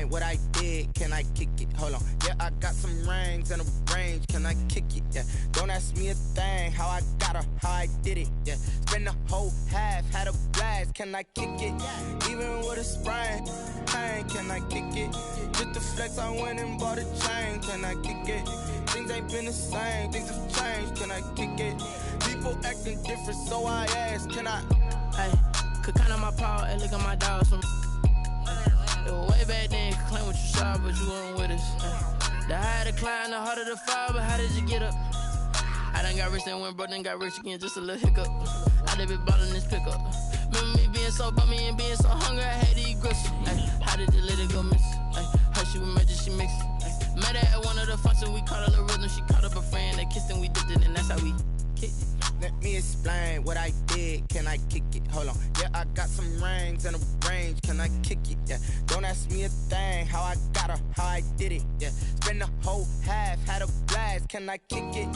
explain what I did? Can I kick it? Hold on. Yeah, I got some rings and a range. Can I kick it? Yeah. Don't ask me a thing. How I got her, how I did it. Yeah. Spend the whole half, had a blast. Can I kick it? Even with a sprain. Pain, can I kick it? Just the flex, I went and bought a chain. Can I kick it? Things ain't been the same. Things have changed. Can I kick it? People acting different, so I ask. Can I? Hey, could count on my power and look at my dogs from. It was way back then, could claim what you saw, but you weren't with us. The higher the climb, the harder the fall, but how did you get up? I done got rich, then went broke, then got rich again, just a little hiccup. I done been ballin' this pickup. Remember me being so bummy and being so hungry, I had to eat grits. How did the little go miss? Her she was magic, she mixed. Met her at one of the functions, we caught a little rhythm, she caught up a friend, they kissed and we dipped it, and that's how we kicked it. Let me explain what I did. Can I kick it? Hold on. Yeah, I got some rings and a range. Can I kick it? Yeah. Don't ask me a thing. How I got her, how I did it. Yeah. Spend the whole half, had a blast. Can I kick it?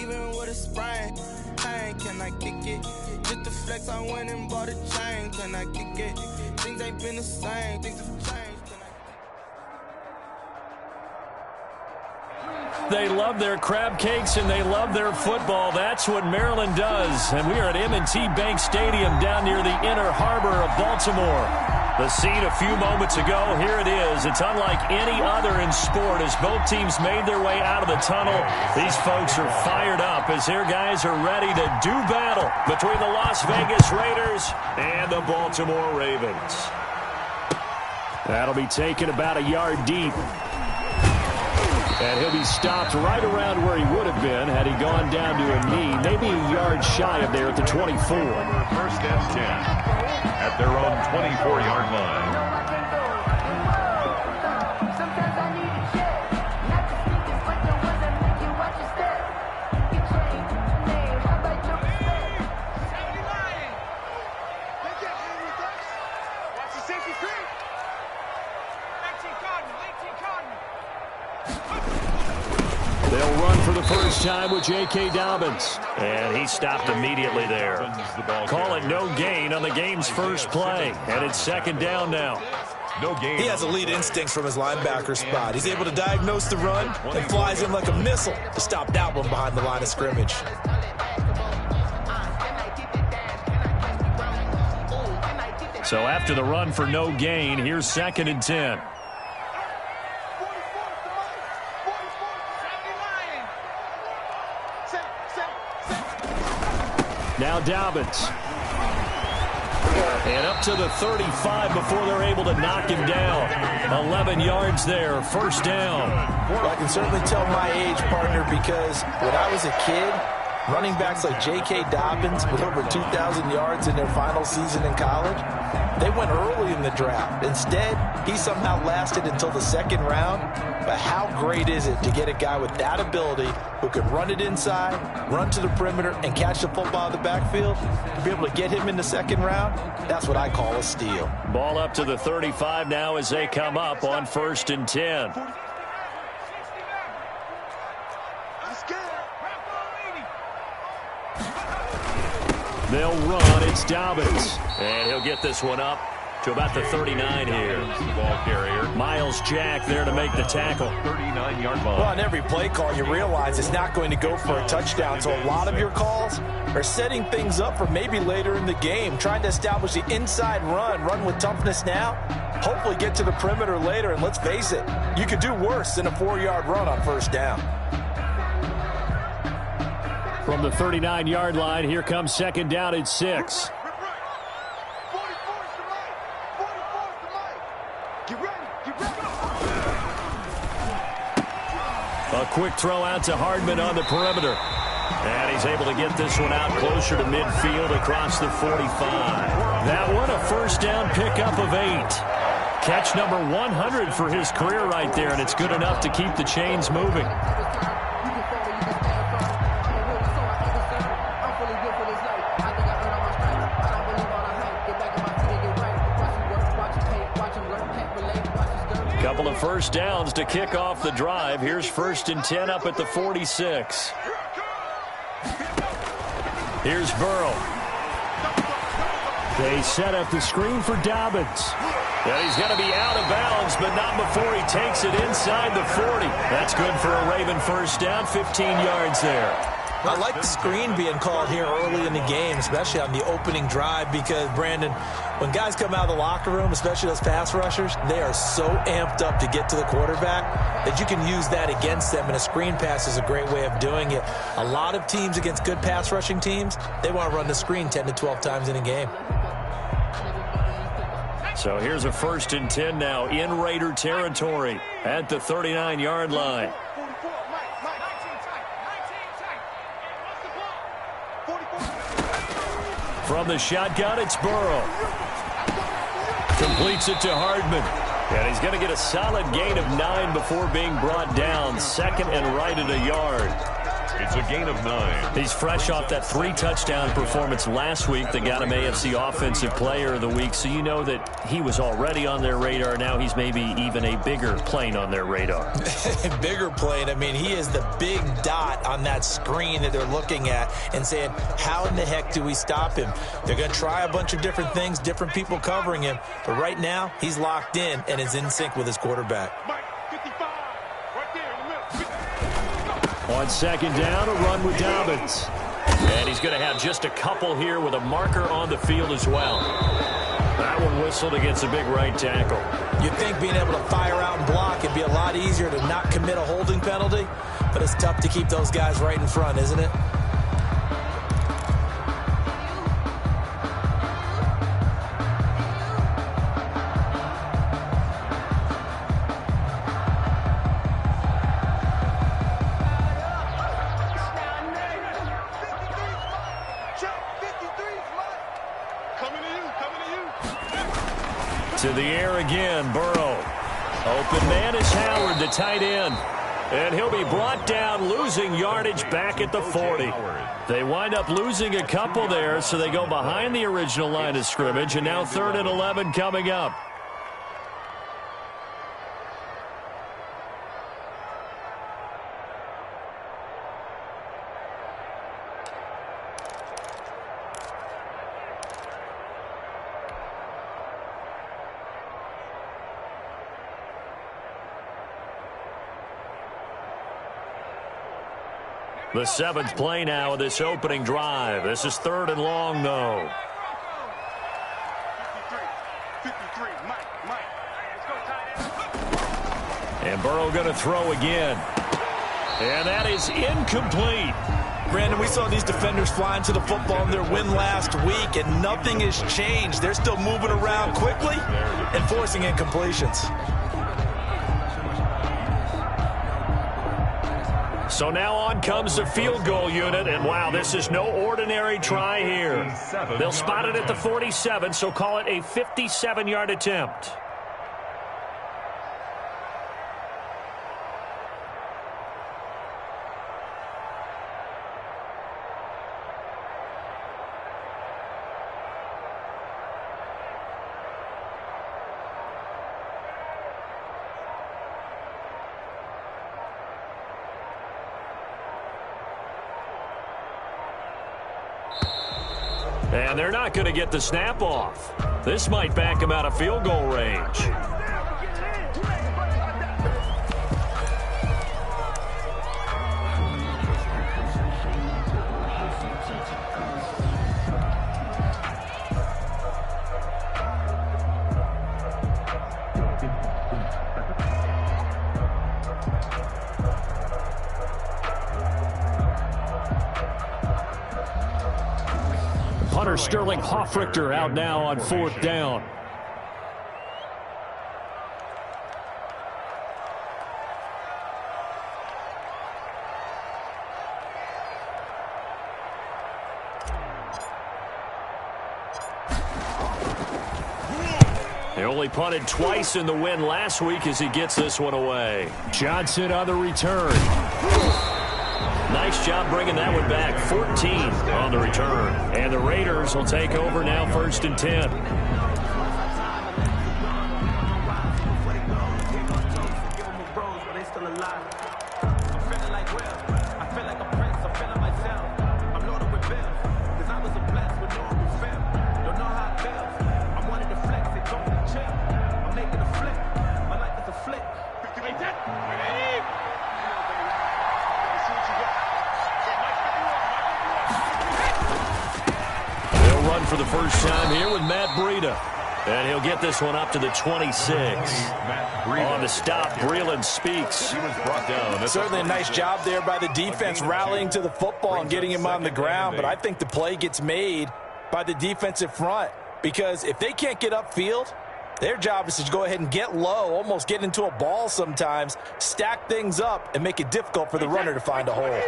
Even with a sprain. Pain, can I kick it? Just the flex, I went and bought a chain. Can I kick it? Things ain't been the same. Things have changed. They love their crab cakes and they love their football. That's what Maryland does. And we are at M&T Bank Stadium down near the Inner Harbor of Baltimore. The scene a few moments ago, here it is. It's unlike any other in sport as both teams made their way out of the tunnel. These folks are fired up as their guys are ready to do battle between the Las Vegas Raiders and the Baltimore Ravens. That'll be taken about a yard deep. And he'll be stopped right around where he would have been had he gone down to a knee, maybe a yard shy of there at the 24. First and 10 at their own 24-yard line. They'll run for the first time with J.K. Dobbins. And he stopped immediately there. Call it no gain on the game's first play. And it's second down now. No gain. He has elite instincts from his linebacker spot. He's able to diagnose the run and flies in like a missile to stop that one behind the line of scrimmage. So after the run for no gain, here's second and 10. Now Dobbins. And up to the 35 before they're able to knock him down. 11 yards there, first down. Well, I can certainly tell my age, partner, because when I was a kid, running backs like J.K. Dobbins with over 2,000 yards in their final season in college, they went early in the draft. Instead, he somehow lasted until the second round. But how great is it to get a guy with that ability who can run it inside, run to the perimeter, and catch the football in the backfield? To be able to get him in the second round, that's what I call a steal. Ball up to the 35 now as they come up on first and 10. They'll run. It's Dobbins. And he'll get this one up to about the 39 here. The ball carrier. Miles Jack there to make the tackle. 39-yard line. Well, on every play call, you realize it's not going to go for a touchdown. So a lot of your calls are setting things up for maybe later in the game, trying to establish the inside run with toughness now, hopefully get to the perimeter later. And let's face it, you could do worse than a 4-yard run on first down. From the 39-yard line, here comes second down at 6. A quick throw out to Hardman on the perimeter. And he's able to get this one out closer to midfield across the 45. That one a first down pickup of 8. Catch number 100 for his career right there, and it's good enough to keep the chains moving. Couple of first downs to kick off the drive. Here's first and 10 up at the 46. Here's Burrow. They set up the screen for Dobbins. And he's going to be out of bounds, but not before he takes it inside the 40. That's good for a Raven first down, 15 yards there. I like the screen being called here early in the game, especially on the opening drive, because, Brandon, when guys come out of the locker room, especially those pass rushers, they are so amped up to get to the quarterback that you can use that against them, and a screen pass is a great way of doing it. A lot of teams against good pass rushing teams, they want to run the screen 10 to 12 times in a game. So here's a 1st and 10 now in Raider territory at the 39-yard line. From the shotgun, it's Burrow. Completes it to Hardman. And he's going to get a solid gain of 9 before being brought down. 2nd and right at a yard. It's a gain of 9. He's fresh off that 3-touchdown performance last week that got him AFC Offensive Player of the Week. So you know that he was already on their radar. Now he's maybe even a bigger plane on their radar. Bigger plane. I mean, he is the big dot on that screen that they're looking at and saying, how in the heck do we stop him? They're going to try a bunch of different things, different people covering him. But right now, he's locked in and is in sync with his quarterback. On 2nd down, a run with Dobbins. And he's going to have just a couple here with a marker on the field as well. That one whistled against a big right tackle. You'd think being able to fire out and block it'd be a lot easier to not commit a holding penalty, but it's tough to keep those guys right in front, isn't it? To the air again, Burrow. Open man is Howard, the tight end. And he'll be brought down, losing yardage back at the 40. They wind up losing a couple there, so they go behind the original line of scrimmage, and now 3rd and 11 coming up. The 7th play now of this opening drive. This is 3rd and long, though. And Burrow going to throw again. And that is incomplete. Brandon, we saw these defenders flying to the football in their win last week, and nothing has changed. They're still moving around quickly and forcing incompletions. So now on comes the field goal unit, and wow, this is no ordinary try here. They'll spot it at the 47, so call it a 57-yard attempt. And they're not going to get the snap off. This might back him out of field goal range. Hunter Sterling Hoffrichter out now on 4th down. They only punted twice in the win last week as he gets this one away. Johnson on the return. Nice job bringing that one back. 14 on the return. And the Raiders will take over now, 1st and 10. They'll run for the first time here with Matt Breida. And he'll get this one up to the 26. On the stop, Breland speaks. He was brought down. Certainly a nice job there by the defense rallying to the football and getting him on the ground. But I think the play gets made by the defensive front, because if they can't get upfield, their job is to go ahead and get low, almost get into a ball sometimes, stack things up, and make it difficult for the runner to find a hole.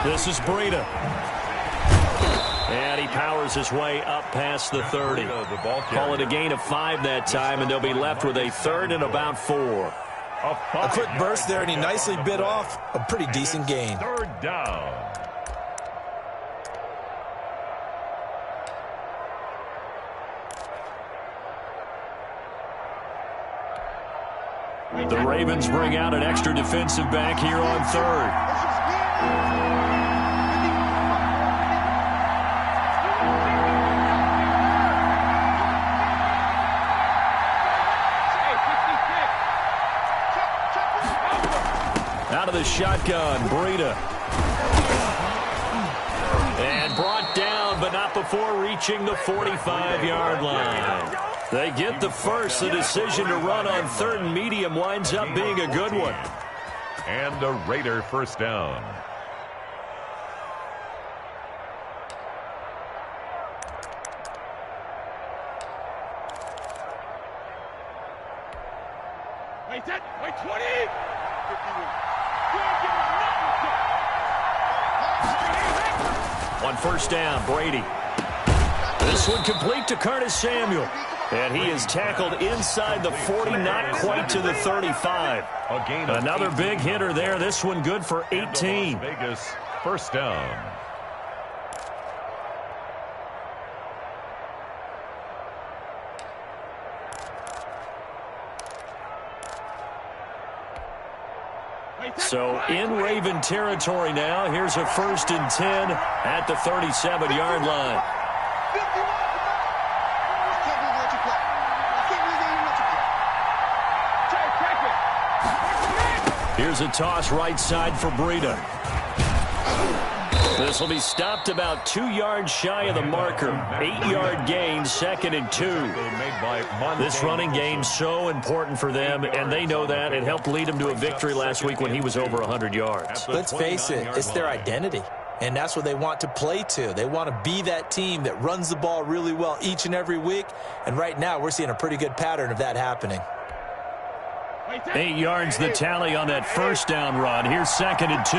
This is Breida. And he powers his way up past the 30. Call it a gain of 5 that time, and they'll be left with a 3rd and about 4. A quick burst there, and he nicely bit off a pretty decent gain. 3rd down. The Ravens bring out an extra defensive back here on 3rd. Out of the shotgun, Breida. And brought down, but not before reaching the 45-yard line. They get the first. The decision to run on 3rd and medium winds up being a good one. And a Raider first down. Wait, 20! On first down, Brady. This one complete to Curtis Samuel. And he is tackled inside the 40, not quite to the 35. Another big hitter there. This one good for 18. Vegas first down. So in Raven territory now. Here's a 1st and 10 at the 37-yard line. Here's a toss right side for Breida. This will be stopped about 2 yards shy of the marker. 8-yard gain, 2nd and 2. This running game so important for them, and they know that. It helped lead them to a victory last week when he was over 100 yards. Let's face it, it's their identity, and that's what they want to play to. They want to be that team that runs the ball really well each and every week, and right now we're seeing a pretty good pattern of that happening. 8 yards the tally on that first down run. Here's 2nd and 2.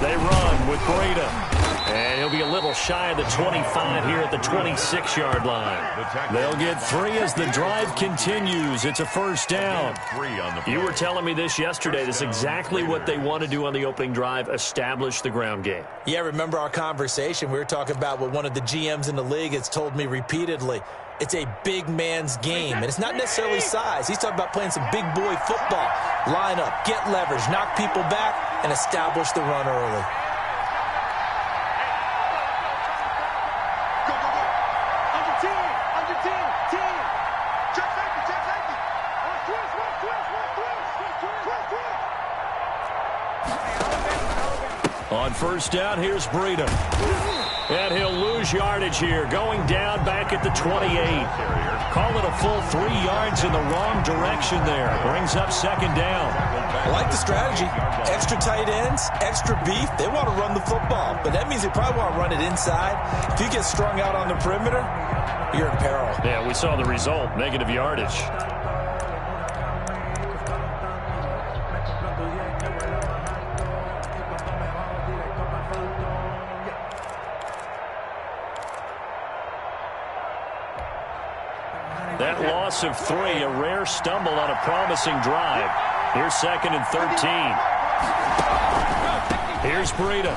They run with Breida. And he'll be a little shy of the 25 here at the 26-yard line. They'll get 3 as the drive continues. It's a first down. You were telling me this yesterday. This is exactly what they want to do on the opening drive, establish the ground game. Yeah, remember our conversation? We were talking about what one of the GMs in the league has told me repeatedly. It's a big man's game, and it's not necessarily size. He's talking about playing some big boy football. Line up, get leverage, knock people back, and establish the run early. On first down, here's Breida. And he'll lose yardage here, going down back at the 28. Call it a full 3 yards in the wrong direction there. Brings up 2nd down. I like the strategy. Extra tight ends, extra beef. They want to run the football, but that means they probably want to run it inside. If you get strung out on the perimeter, you're in peril. Yeah, we saw the result, negative yardage. That loss of 3, a rare stumble on a promising drive. Here's 2nd and 13. Here's Breida.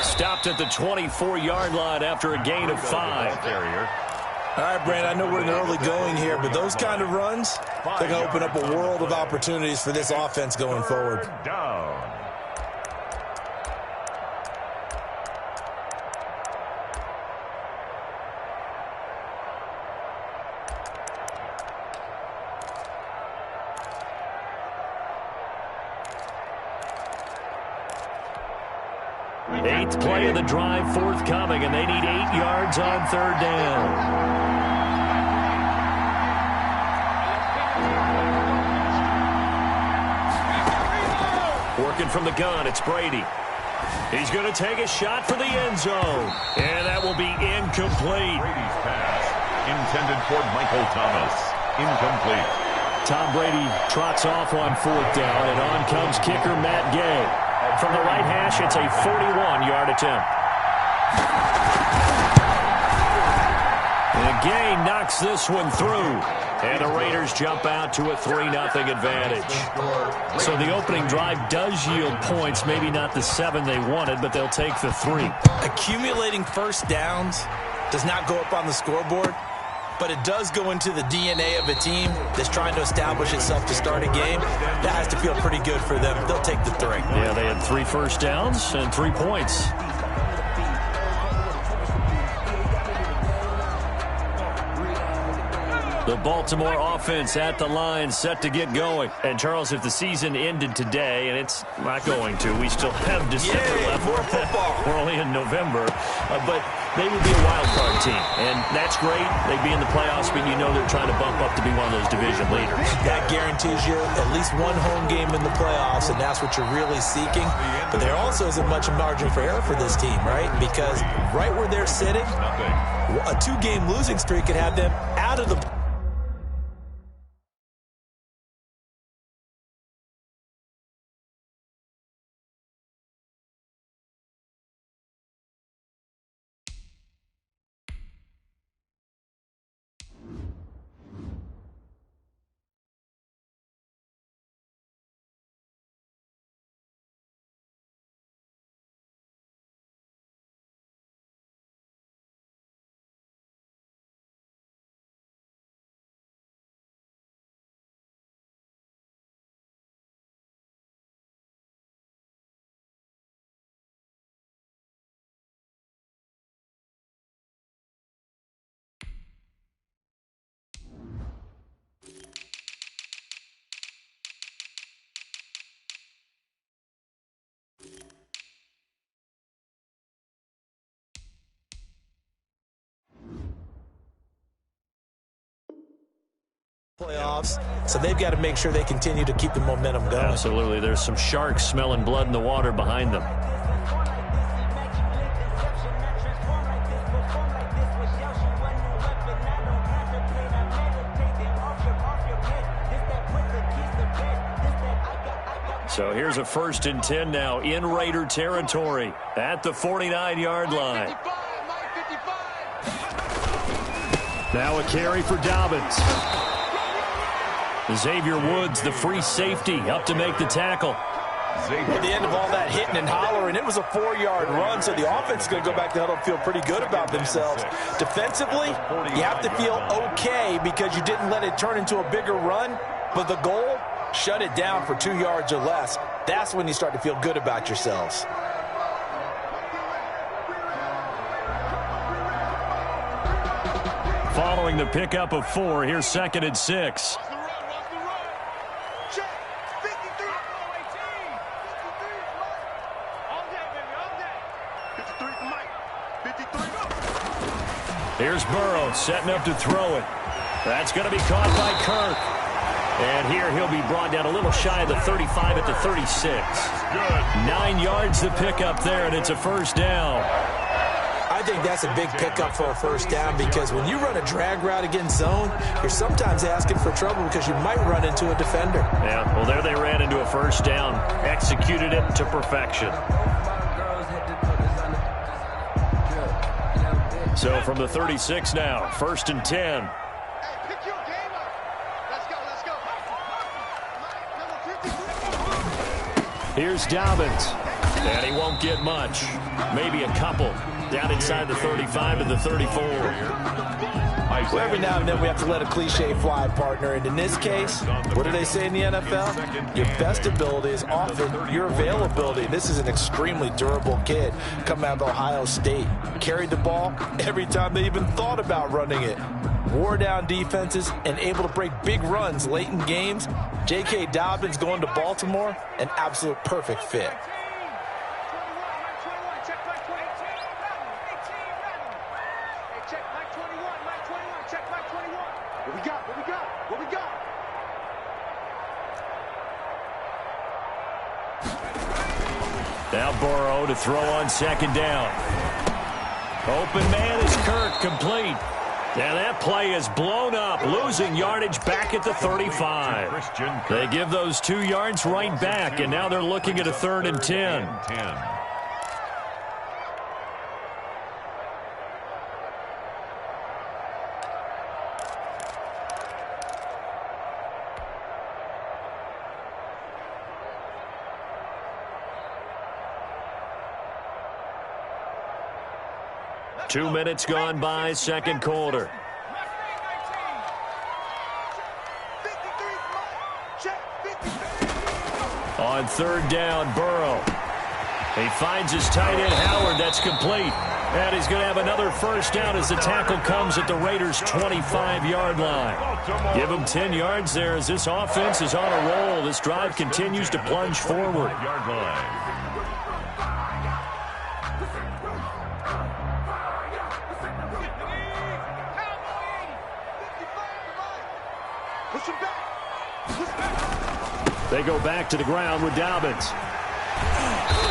Stopped at the 24-yard line after a gain of 5. All right, Brandon, I know we're in the early going here, but those kind of runs, they're going to open up a world of opportunities for this offense going forward. Down. Eighth play of the drive forthcoming, and they need 8 yards on third down. Working from the gun, it's Brady. He's going to take a shot for the end zone, and that will be incomplete. Brady's pass intended for Michael Thomas. Incomplete. Tom Brady trots off on fourth down, and on comes kicker Matt Gay. From the right hash, it's a 41-yard attempt. And Gay knocks this one through. And the Raiders jump out to a 3-0 advantage. So the opening drive does yield points, maybe not the 7 they wanted, but they'll take the 3. Accumulating first downs does not go up on the scoreboard, but it does go into the DNA of a team that's trying to establish itself to start a game. That has to feel pretty good for them. They'll take the 3. Yeah, they had 3 first downs and 3 points. The Baltimore offense at the line, set to get going. And, Charles, if the season ended today, and it's not going to, we still have December left. More football. We're only in November. But they would be a wild card team. And that's great. They'd be in the playoffs, but you know they're trying to bump up to be one of those division leaders. That guarantees you at least one home game in the playoffs, and that's what you're really seeking. But there also isn't much margin for error for this team, right? Because right where they're sitting, a 2-game losing streak could have them out of the playoffs, so they've got to make sure they continue to keep the momentum going. Absolutely. There's some sharks smelling blood in the water behind them. So here's a 1st and 10 now in Raider territory at the 49-yard line. Now a carry for Dobbins. Xavier Woods, the free safety, up to make the tackle. At the end of all that hitting and hollering, it was a 4-yard run, so the offense is going to go back to huddle and feel pretty good about themselves. Defensively, you have to feel okay because you didn't let it turn into a bigger run, but the goal, shut it down for 2 yards or less. That's when you start to feel good about yourselves. Following the pickup of 4, here's 2nd and 6. Here's Burrow setting up to throw it. That's going to be caught by Kirk. And here he'll be brought down a little shy of the 35 at the 36. Good. 9 yards to pick up there, and it's a 1st down. I think that's a big pickup for a 1st down because when you run a drag route against zone, you're sometimes asking for trouble because you might run into a defender. Yeah, well, there they ran into a 1st down. Executed it to perfection. So from the 36 now, 1st and 10. Here's Dobbins. And he won't get much. Maybe a couple. Down inside the 35 to the 34. Well, every now and then we have to let a cliche fly, partner. And in this case, what do they say in the NFL? Your best ability is often your availability. This is an extremely durable kid coming out of Ohio State. Carried the ball every time they even thought about running it. Wore down defenses and able to break big runs late in games. J.K. Dobbins going to Baltimore, an absolute perfect fit. Now Burrow to throw on second down. Open man is Kirk, complete. And that play is blown up, losing yardage back at the 35. They give those 2 yards right back, and now they're looking at a 3rd and 10. 2 minutes gone by, second quarter. On 3rd down, Burrow. He finds his tight end, Howard. That's complete. And he's going to have another first down as the tackle comes at the Raiders' 25-yard line. Give him 10 yards there as this offense is on a roll. This drive continues to plunge forward. They go back to the ground with Dobbins.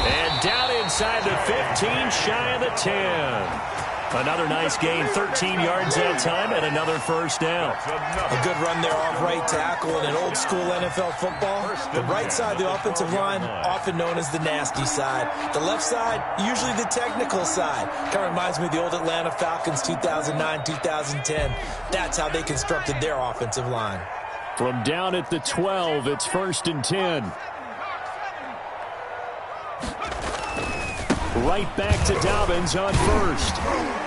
And down inside the 15, shy of the 10. Another nice gain, 13 yards that time, and another first down. A good run there off right tackle in an old-school NFL football. The right side of the offensive line, often known as the nasty side. The left side, usually the technical side. Kind of reminds me of the old Atlanta Falcons 2009-2010. That's how they constructed their offensive line. From down at the 12, it's 1st and 10. Right back to Dobbins on 1st.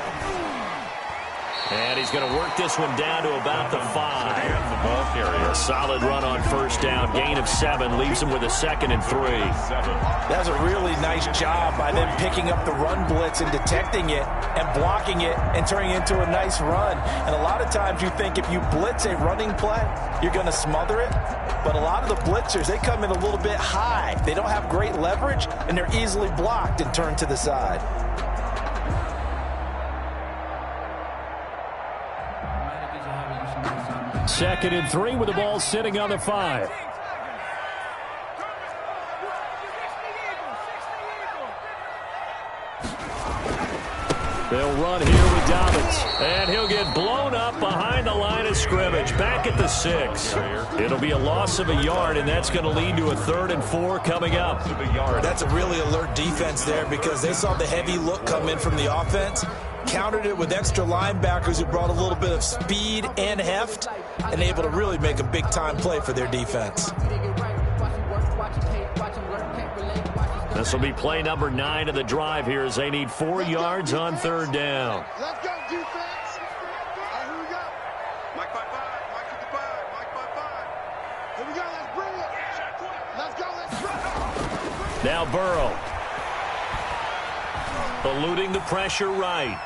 And he's going to work this one down to about the 5. A solid run on first down. Gain of 7 leaves him with a 2nd and 3. That's a really nice job by them picking up the run blitz and detecting it and blocking it and turning it into a nice run. And a lot of times you think if you blitz a running play, you're going to smother it. But a lot of the blitzers, they come in a little bit high. They don't have great leverage, and they're easily blocked and turned to the side. Second and 3 with the ball sitting on the 5. They'll run here with Dobbins. And he'll get blown up behind the line of scrimmage. Back at the 6. It'll be a loss of a yard, and that's going to lead to a 3rd and 4 coming up. That's a really alert defense there because they saw the heavy look come in from the offense. Countered it with extra linebackers who brought a little bit of speed and heft and able to really make a big-time play for their defense. This will be play number 9 of the drive here as they need 4 yards on 3rd down. Let's go, defense. All right, here we go. Mike by 5. Mike 55. Mike by 5. Here we go. Let's bring it. Let's go. Let's run. Now Burrow. Eluding the pressure right.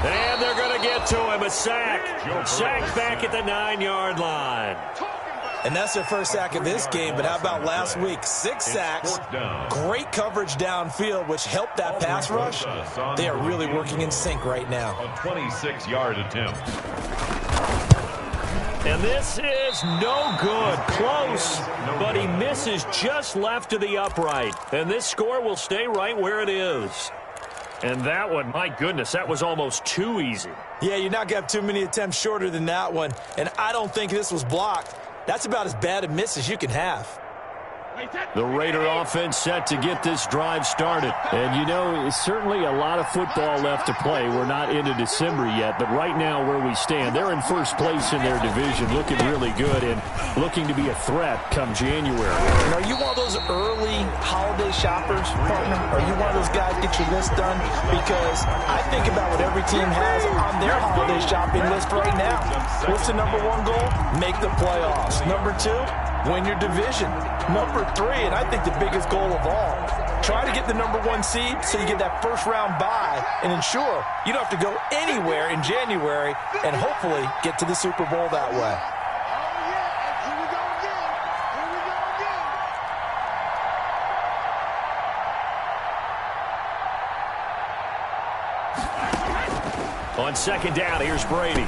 And they're going to get to him. A sack. Sack back at the 9-yard line. And that's their first sack of this game, but how about last week? 6 sacks, great coverage downfield, which helped that pass rush. They are really working in sync right now. A 26-yard attempt. And this is no good. Close, but he misses just left of the upright. And this score will stay right where it is. And that one, my goodness, that was almost too easy. Yeah, you're not going to have too many attempts shorter than that one. And I don't think this was blocked. That's about as bad a miss as you can have. The Raider offense set to get this drive started. And, you know, it's certainly a lot of football left to play. We're not into December yet, but right now where we stand, they're in first place in their division, looking really good and looking to be a threat come January. And are you one of those early holiday shoppers, partner? Are you one of those guys get your list done? Because I think about what every team has on their holiday shopping list right now. What's the number one goal? Make the playoffs. Number two, win your division. Number three, and I think the biggest goal of all, try to get the number one seed so you get that first round bye and ensure you don't have to go anywhere in January and hopefully get to the Super Bowl that way. On second down, here's Brady.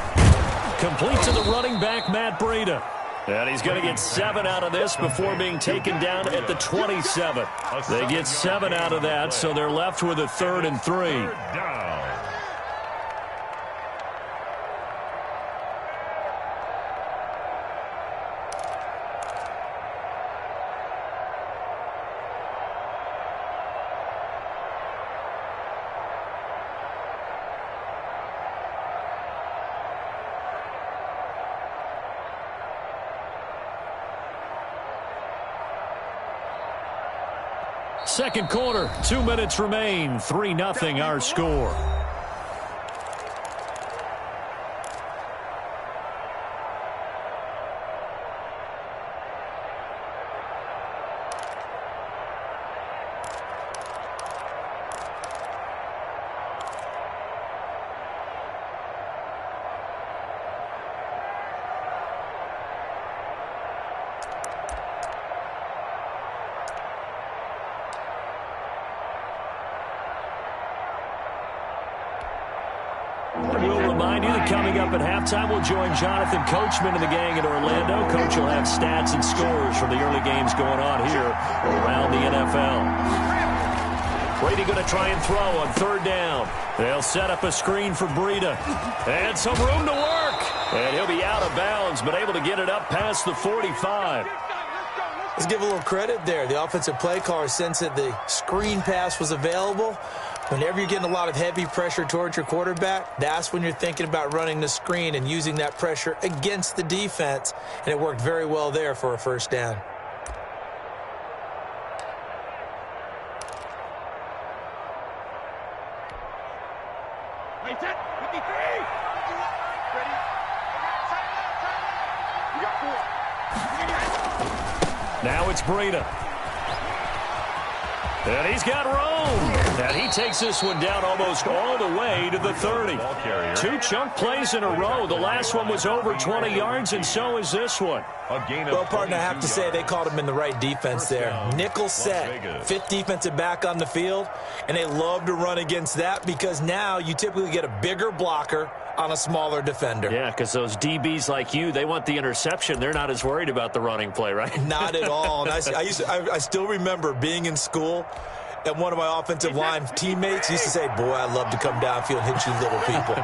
Complete to the running back, Matt Breida. And he's going to get 7 out of this before being taken down at the 27. They get 7 out of that, so they're left with a 3rd and 3. Second quarter, 2 minutes remain. 3-0 our score. We'll remind you that coming up at halftime, we'll join Jonathan Coachman and the gang in Orlando. Coach will have stats and scores from the early games going on here around the NFL. Brady going to try and throw on 3rd down. They'll set up a screen for Breida. And some room to work. And he'll be out of bounds, but able to get it up past the 45. Let's give a little credit there. The offensive play caller sensed that the screen pass was available. Whenever you're getting a lot of heavy pressure towards your quarterback, that's when you're thinking about running the screen and using that pressure against the defense. And it worked very well there for a 1st down. Now it's Breida. And he's got room. And he takes this one down almost all the way to the 30. 2 chunk plays in a row. The last one was over 20 yards, and so is this one. Well, partner, I have to say they called him in the right defense there. Nickel set, 5th defensive back on the field, and they love to run against that because now you typically get a bigger blocker on a smaller defender. Yeah, because those DBs like you, they want the interception. They're not as worried about the running play, right? Not at all. And I still remember being in school, and one of my offensive line teammates used to say, boy, I'd love to come downfield and hit you little people.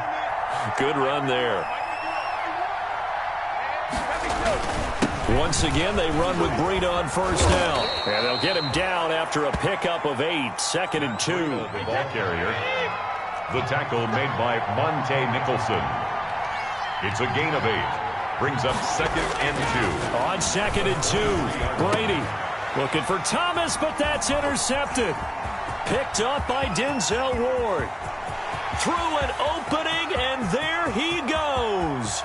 Good run there. Once again, they run with Breida on 1st down. And they'll get him down after a pickup of 8. 2nd and 2. The ball carrier. The tackle made by Monte Nicholson. It's a gain of 8. Brings up 2nd and 2. On 2nd and 2, Brady looking for Thomas, but that's intercepted. Picked up by Denzel Ward. Through an opening, and there he goes.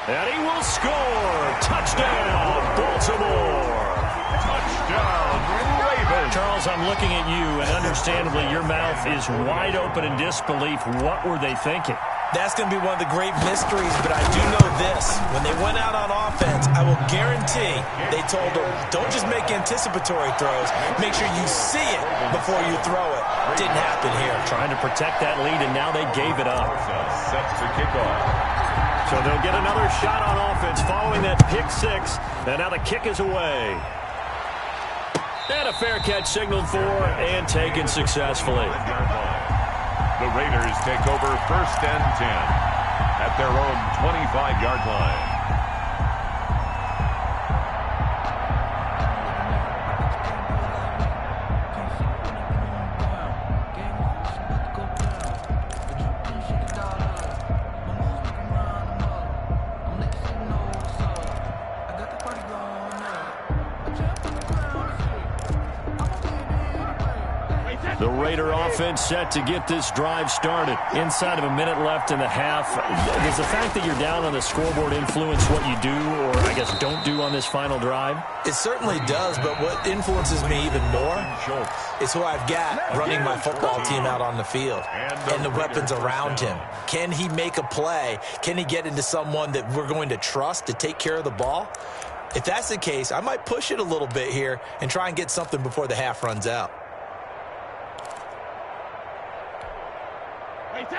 And he will score. Touchdown, Baltimore. Touchdown, Ravens. Charles, I'm looking at you, and understandably, your mouth is wide open in disbelief. What were they thinking? That's going to be one of the great mysteries, but I do know this. When they went out on offense, I will guarantee they told them, don't just make anticipatory throws. Make sure you see it before you throw it. Didn't happen here. Trying to protect that lead, and now they gave it up. Set to kick off. So they'll get another shot on offense following that pick 6. And now the kick is away. And a fair catch signaled for and taken successfully. The Raiders take over 1st and 10 at their own 25-yard line. The Raider offense set to get this drive started. Inside of a minute left in the half. Does the fact that you're down on the scoreboard influence what you do, or I guess don't do on this final drive? It certainly does, but what influences me even more is who I've got running my football team out on the field and the weapons around him. Can he make a play? Can he get into someone that we're going to trust to take care of the ball? If that's the case, I might push it a little bit here and try and get something before the half runs out.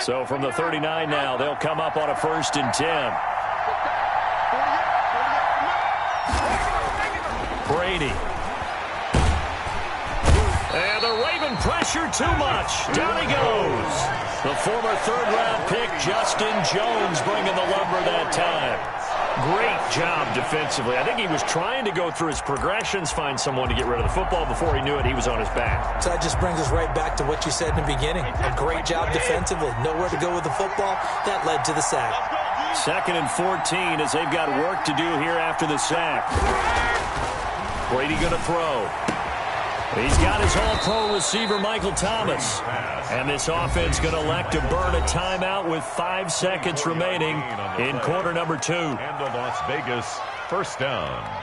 So from the 39 now, they'll come up on a 1st and 10. Brady. And the Raven pressure too much. Down he goes. The former 3rd-round pick, Justin Jones, bringing the lumber that time. Great job defensively. I think he was trying to go through his progressions, find someone to get rid of the football. Before he knew it, he was on his back. So that just brings us right back to what you said in the beginning. A great job defensively. Nowhere to go with the football. That led to the sack. 2nd and 14 as they've got work to do here after the sack. Brady going to throw. He's got his all-pro receiver, Michael Thomas. And this offense going to elect to burn a timeout with 5 seconds remaining in quarter number 2. And the Las Vegas 1st down.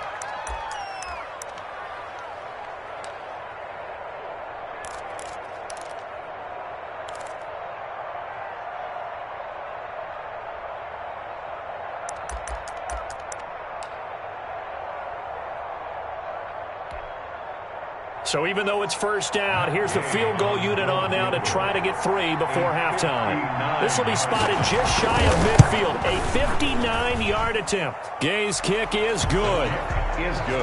So even though it's 1st down, here's the field goal unit on now to try to get 3 before halftime. This will be spotted just shy of midfield. A 59-yard attempt. Gay's kick is good.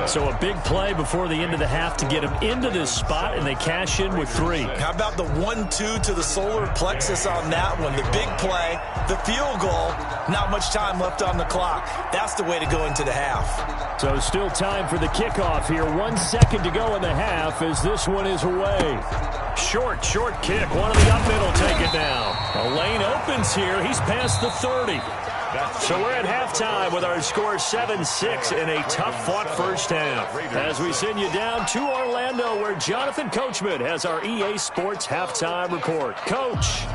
So a big play before the end of the half to get him into this spot, and they cash in with 3. How about the 1-2 to the solar plexus on that one? The big play, the field goal, not much time left on the clock. That's the way to go into the half. So still time for the kickoff here. 1 second to go in the half as this one is away. Short kick. One of the up middle take it down. A lane opens here. He's past the 30. So we're at halftime with our score 7-6 in a tough-fought 1st half. As we send you down to Orlando, where Jonathan Coachman has our EA Sports halftime report. Coach.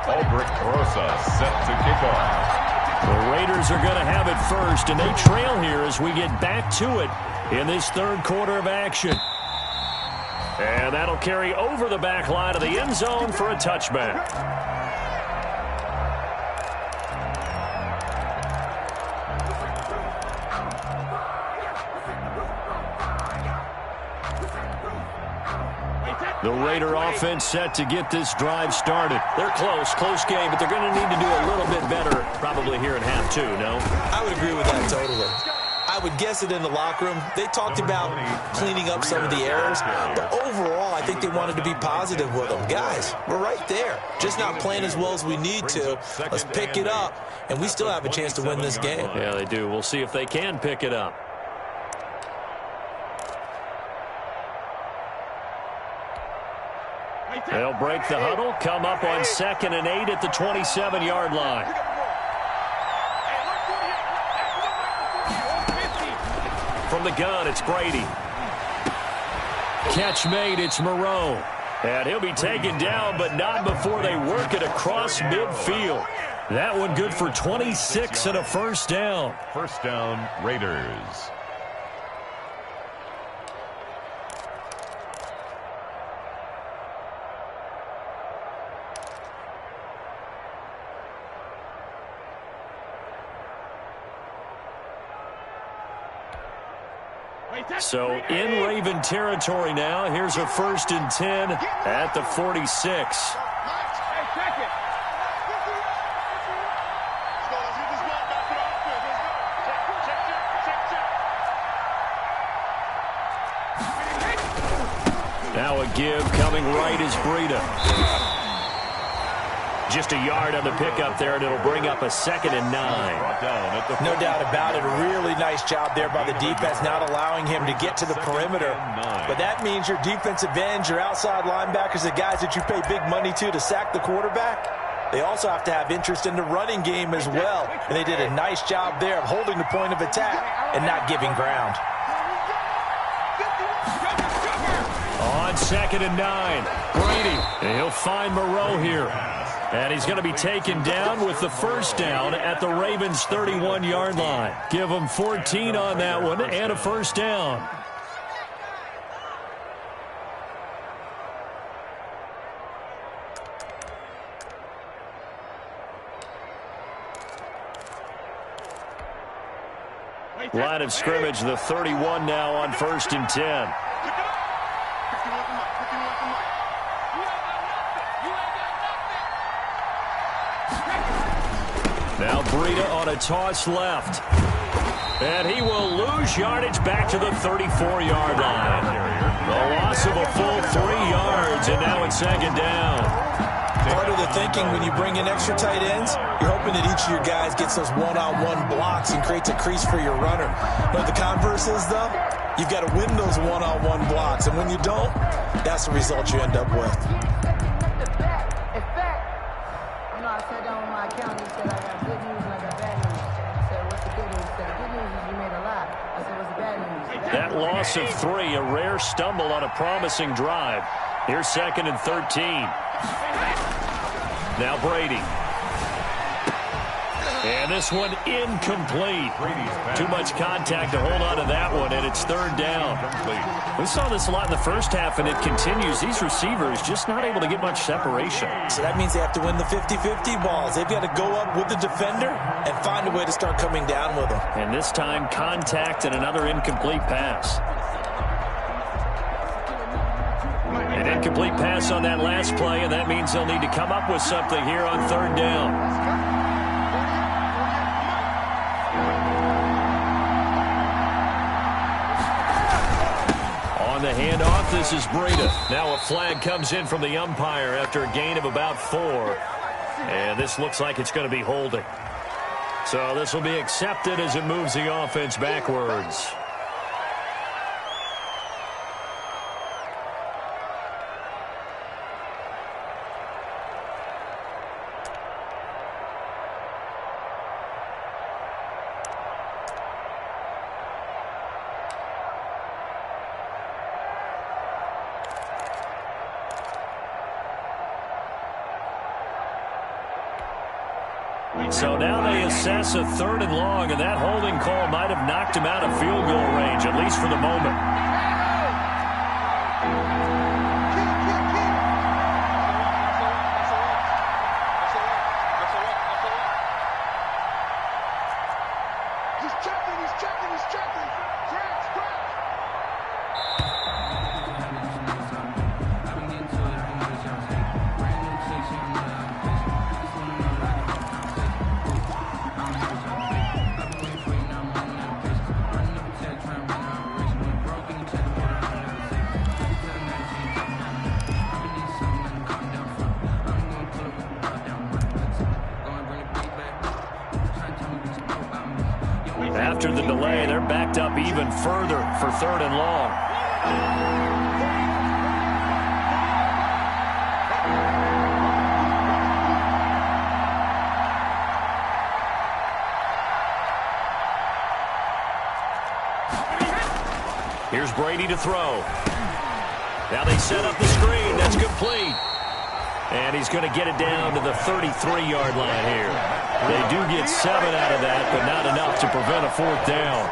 Albrecht Rosa set to kick off. The Raiders are going to have it first, and they trail here as we get back to it in this 3rd quarter of action. And that'll carry over the back line of the end zone for a touchback. The Raider offense set to get this drive started. They're close game, but they're going to need to do a little bit better probably here in half 2, no? I would agree with that totally. I would guess it in the locker room. They talked about cleaning up some of the errors, but overall, I think they wanted to be positive with them. Guys, we're right there. Just not playing as well as we need to. Let's pick it up, and we still have a chance to win this game. Yeah, they do. We'll see if they can pick it up. They'll break the huddle, come up on 2nd and 8 at the 27-yard line. From the gun, it's Brady. Catch made, it's Moreau. And he'll be taken down, but not before they work it across midfield. That one good for 26 and a 1st down. 1st down, Raiders. So in Raven territory now. Here's a 1st and 10 at the 46. Now a give coming right is Breida. Just a yard on the pickup there, and it'll bring up a 2nd and 9. No doubt about it. A really nice job there by the defense, not allowing him to get to the perimeter. But that means your defensive ends, your outside linebackers, the guys that you pay big money to sack the quarterback, they also have to have interest in the running game as well. And they did a nice job there of holding the point of attack and not giving ground. on 2nd and 9. Brady, and he'll find Moreau here. And he's going to be taken down with the first down at the Ravens' 31-yard line. Give him 14 on that one and a first down. Line of scrimmage, the 31 now on 1st and 10. Now Breida on a toss left. And he will lose yardage back to the 34-yard line. The loss of a full 3 yards, and now it's 2nd down. Part of the thinking when you bring in extra tight ends, you're hoping that each of your guys gets those one-on-one blocks and creates a crease for your runner. But the converse is, though, you've got to win those one-on-one blocks. And when you don't, that's the result you end up with. In fact, I sat down with my accountant. He said, I got good news and I got bad news. I said, what's the good news? He said, the good news is you made a lot. I said, what's the bad news? That loss of 3, a rare stumble on a promising drive. Here's 2nd and 13. Now Brady. And this one incomplete. Too much contact to hold on to that one, and it's 3rd down. We saw this a lot in the first half, and it continues. These receivers just not able to get much separation. So that means they have to win the 50-50 balls. They've got to go up with the defender and find a way to start coming down with them. And this time, contact and another incomplete pass. An incomplete pass on that last play, and that means they'll need to come up with something here on 3rd down. On the handoff, this is Breida. Now a flag comes in from the umpire after a gain of about 4. And this looks like it's going to be holding. So this will be accepted as it moves the offense backwards. So now they assess a 3rd and long, and that holding call might have knocked him out of field goal range, at least for the moment. He's checking. Scratch. After the delay, they're backed up even further for 3rd and long. Here's Brady to throw. Now they set up the screen. That's complete. And he's going to get it down to the 33-yard line here. They do get 7 out of that, but not enough to prevent a 4th down.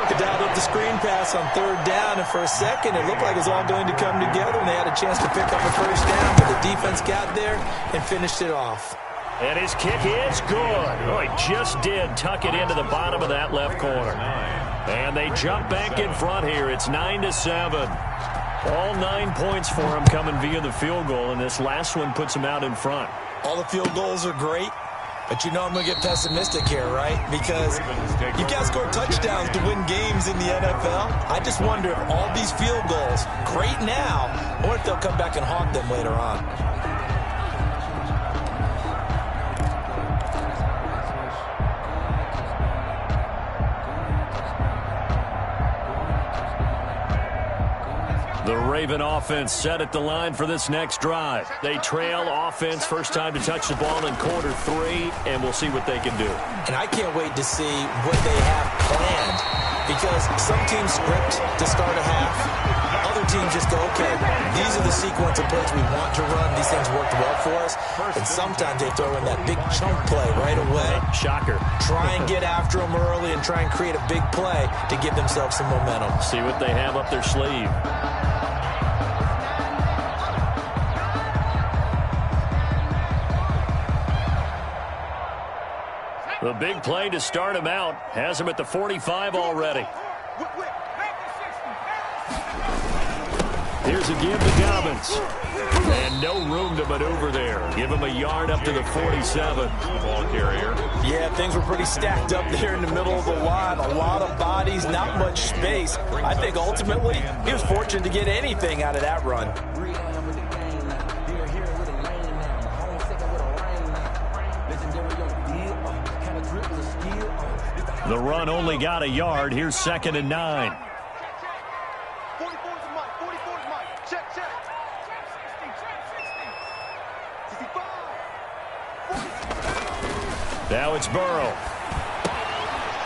They dialed up the screen pass on 3rd down, and for a second it looked like it was all going to come together, and they had a chance to pick up a first down, but the defense got there and finished it off. And his kick is good. Oh, he just did tuck it into the bottom of that left corner. And they jump back in front here. It's 9-7. All 9 points for him coming via the field goal, and this last one puts him out in front. All the field goals are great, but you know I'm going to get pessimistic here, right? Because you can't score touchdowns to win games in the NFL. I just wonder if all these field goals, great now, or if they'll come back and haunt them later on. The Raven offense set at the line for this next drive. They trail offense, first time to touch the ball in quarter 3, and we'll see what they can do. And I can't wait to see what they have planned, because some teams script to start a half, other teams just go, okay, these are the sequence of plays we want to run. These things worked well for us. And sometimes they throw in that big chunk play right away. Shocker. Try and get after them early and try and create a big play to give themselves some momentum. See what they have up their sleeve. The big play to start him out has him at the 45 already. Here's a give to Dobbins. And no room to maneuver there. Give him a yard up to the 47. Ball carrier. Yeah, things were pretty stacked up there in the middle of the line. A lot of bodies, not much space. I think ultimately he was fortunate to get anything out of that run. The run only got a yard. Here's 2nd and 9. 44 is Mike. 44 is Mike. Check. 65. Now it's Burrow.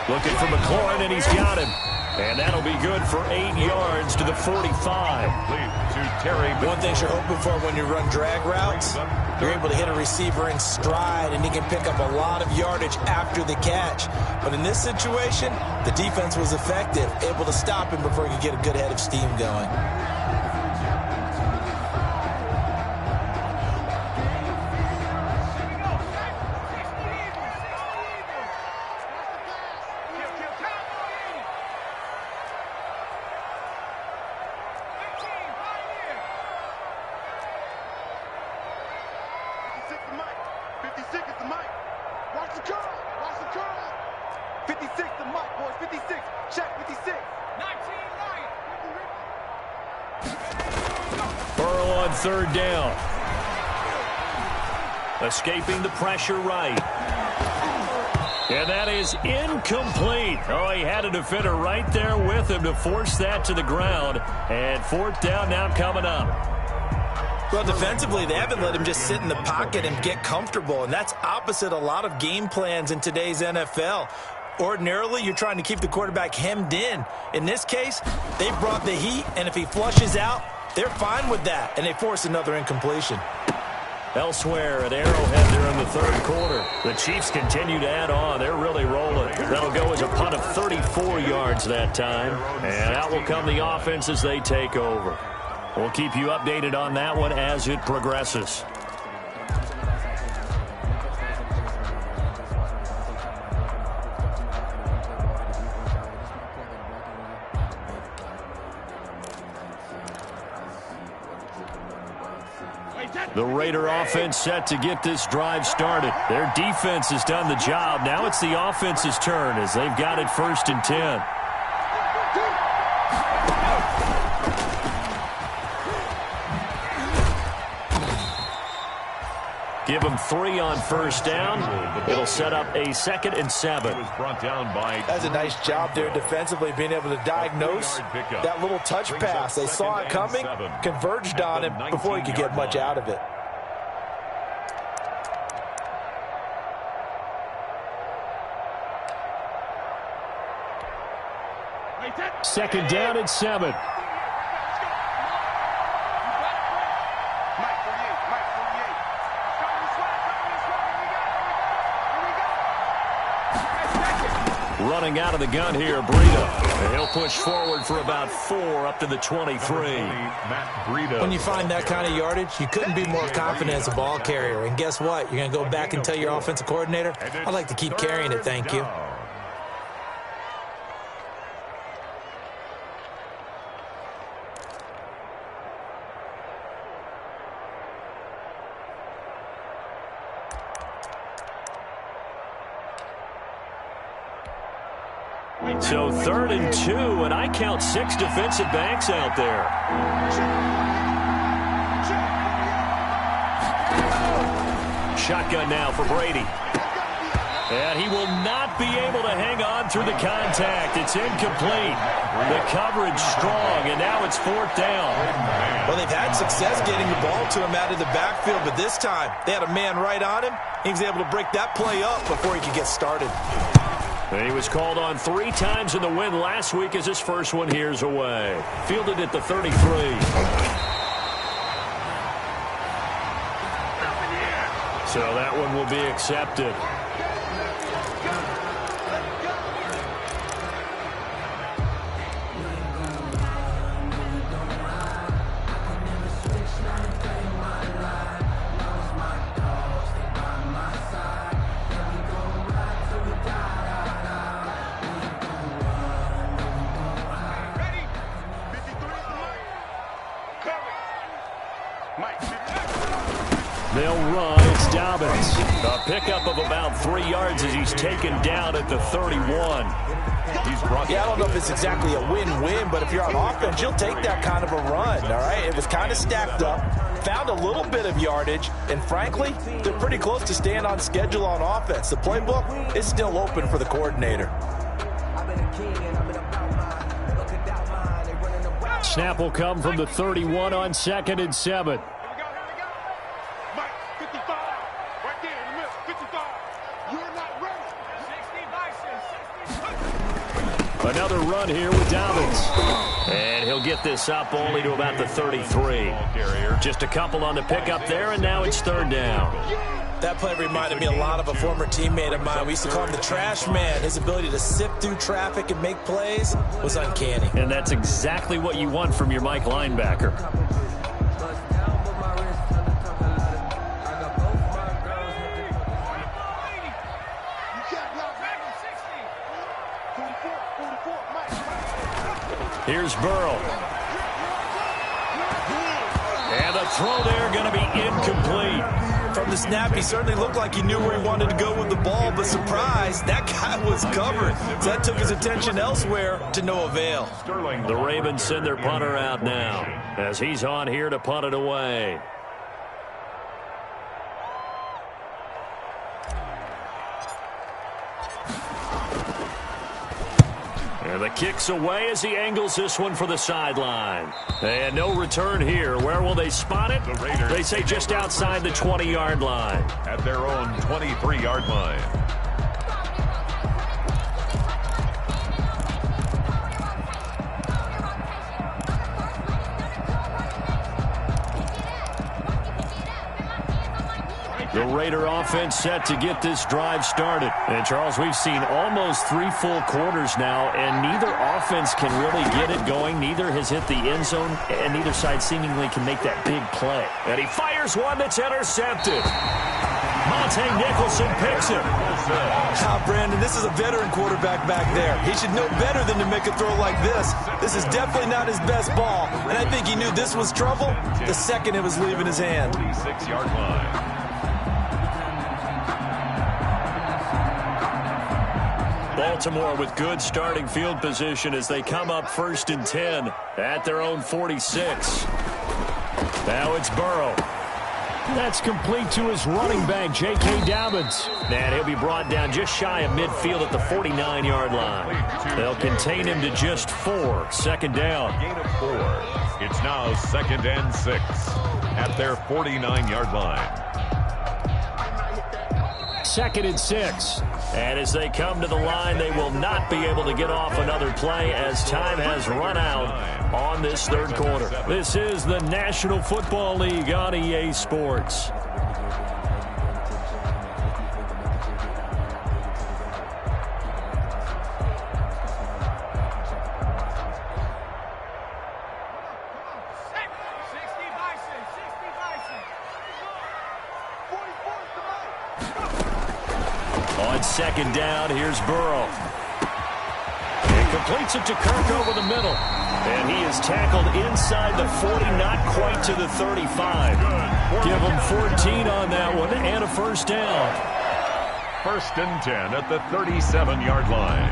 Looking for McLaurin, and he's got him. And that'll be good for 8 yards to the 45. One thing you're hoping for when you run drag routes, you're able to hit a receiver in stride, and he can pick up a lot of yardage after the catch. But in this situation, the defense was effective, able to stop him before he could get a good head of steam going. Third down. Escaping the pressure right. And that is incomplete. Oh, he had a defender right there with him to force that to the ground. And 4th down now coming up. Well, defensively, they haven't let him just sit in the pocket and get comfortable. And that's opposite a lot of game plans in today's NFL. Ordinarily, you're trying to keep the quarterback hemmed in. In this case, they brought the heat, and if he flushes out, they're fine with that, and they force another incompletion. Elsewhere at Arrowhead there in the 3rd quarter. The Chiefs continue to add on. They're really rolling. That'll go as a punt of 34 yards that time. And out will come the offense as they take over. We'll keep you updated on that one as it progresses. The Raider offense set to get this drive started. Their defense has done the job. Now it's the offense's turn as they've got it 1st and 10. Give them 3 on 1st down. It'll set up a 2nd and 7. That's a nice job there defensively, being able to diagnose that little touch pass. They saw it coming, converged on him before he could get much out of it. Second down and 7. Running out of the gun here, Breida. And he'll push forward for about 4 up to the 23. When you find that kind of yardage, you couldn't be more confident as a ball carrier. And guess what? You're going to go back and tell your offensive coordinator, I'd like to keep carrying it, thank you. So 3rd and 2, and I count 6 defensive backs out there. Shotgun now for Brady. And he will not be able to hang on through the contact. It's incomplete. The coverage strong, and now it's 4th down. Well, they've had success getting the ball to him out of the backfield, but this time they had a man right on him. He was able to break that play up before he could get started. And he was called on 3 times in the win last week as his first one here's away. Fielded at the 33. So that one will be accepted. They'll run. It's Dobbins. A pickup of about 3 yards as he's taken down at the 31. Yeah, I don't know if it's exactly a win-win, but if you're on offense, you'll take that kind of a run, all right? It was kind of stacked up, found a little bit of yardage, and frankly, they're pretty close to staying on schedule on offense. The playbook is still open for the coordinator. Snap will come from the 31 on 2nd and 7. Another run here with Dobbins. And he'll get this up only to about the 33. Just a couple on the pickup there, and now it's 3rd down. That play reminded me a lot of a former teammate of mine. We used to call him the trash man. His ability to sift through traffic and make plays was uncanny. And that's exactly what you want from your Mike linebacker. Here's Burrow. And the throw there going to be incomplete. From the snap, he certainly looked like he knew where he wanted to go with the ball, but surprise, that guy was covered. So that took his attention elsewhere to no avail. The Ravens send their punter out now as he's on here to punt it away. And the kick's away as he angles this one for the sideline. And no return here. Where will they spot it? The Raiders. They say just outside the 20-yard line. At their own 23-yard line. The Raider offense set to get this drive started. And, Charles, we've seen almost 3 full quarters now, and neither offense can really get it going. Neither has hit the end zone, and neither side seemingly can make that big play. And he fires one that's intercepted. Monte Nicholson picks it. Brandon, this is a veteran quarterback back there. He should know better than to make a throw like this. This is definitely not his best ball, and I think he knew this was trouble the second it was leaving his hand. 46-yard line. Baltimore with good starting field position as they come up 1st and 10 at their own 46. Now it's Burrow. That's complete to his running back, J.K. Dobbins. And he'll be brought down just shy of midfield at the 49-yard line. They'll contain him to just 4. 2nd down. Gain of 4. It's now 2nd and 6 at their 49-yard line. 2nd and 6. And as they come to the line, they will not be able to get off another play as time has run out on this 3rd quarter. This is the National Football League on EA Sports. On 2nd down, here's Burrow. He completes it to Kirk over the middle. And he is tackled inside the 40, not quite to the 35. Give him 14 on that one and a 1st down. 1st and 10 at the 37-yard line.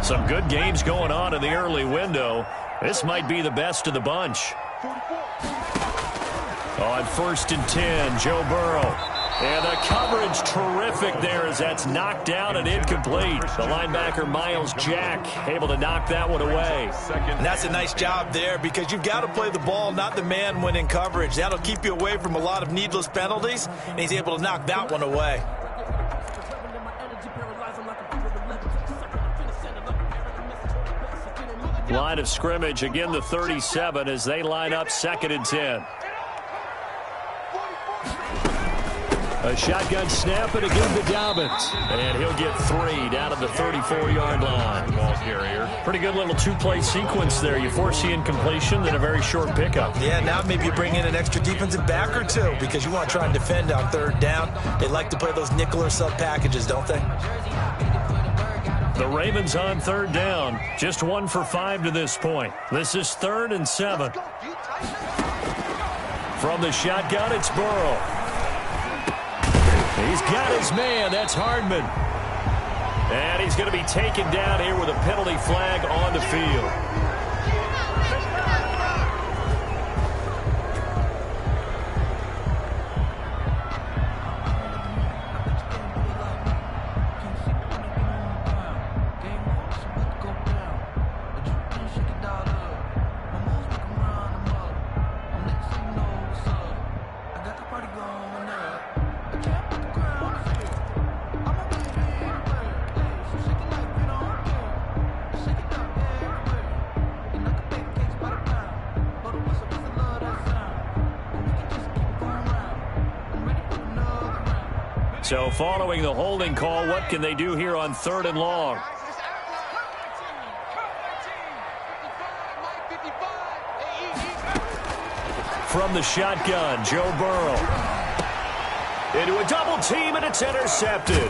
Some good games going on in the early window. This might be the best of the bunch. On 1st and 10, Joe Burrow. And the coverage terrific there as that's knocked down and incomplete. The linebacker, Miles Jack, able to knock that one away. And that's a nice job there because you've got to play the ball, not the man when in coverage. That'll keep you away from a lot of needless penalties, and he's able to knock that one away. Line of scrimmage, again the 37 as they line up 2nd and 10. A shotgun snap and again to Dobbins. And he'll get 3 down at the 34-yard line. Ball carrier. Pretty good little two-play sequence there. You force the incompletion, then a very short pickup. Yeah, now maybe you bring in an extra defensive back or two because you want to try and defend on 3rd down. They like to play those nickel or sub packages, don't they? The Ravens on 3rd down. Just 1 for 5 to this point. This is 3rd and 7. From the shotgun, it's Burrow. He's got his man. That's Hardman. And he's going to be taken down here with a penalty flag on the field. So following the holding call, what can they do here on 3rd and long? From the shotgun, Joe Burrow. Into a double team, and it's intercepted.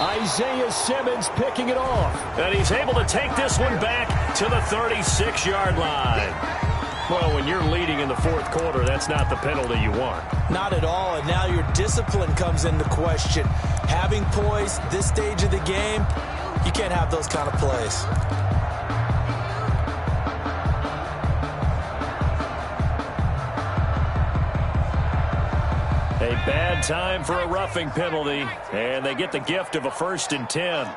Isaiah Simmons picking it off. And he's able to take this one back to the 36-yard line. Well, when you're leading in the 4th quarter, that's not the penalty you want. Not at all, and now your discipline comes into question. Having poise this stage of the game, you can't have those kind of plays. A bad time for a roughing penalty, and they get the gift of a 1st and 10.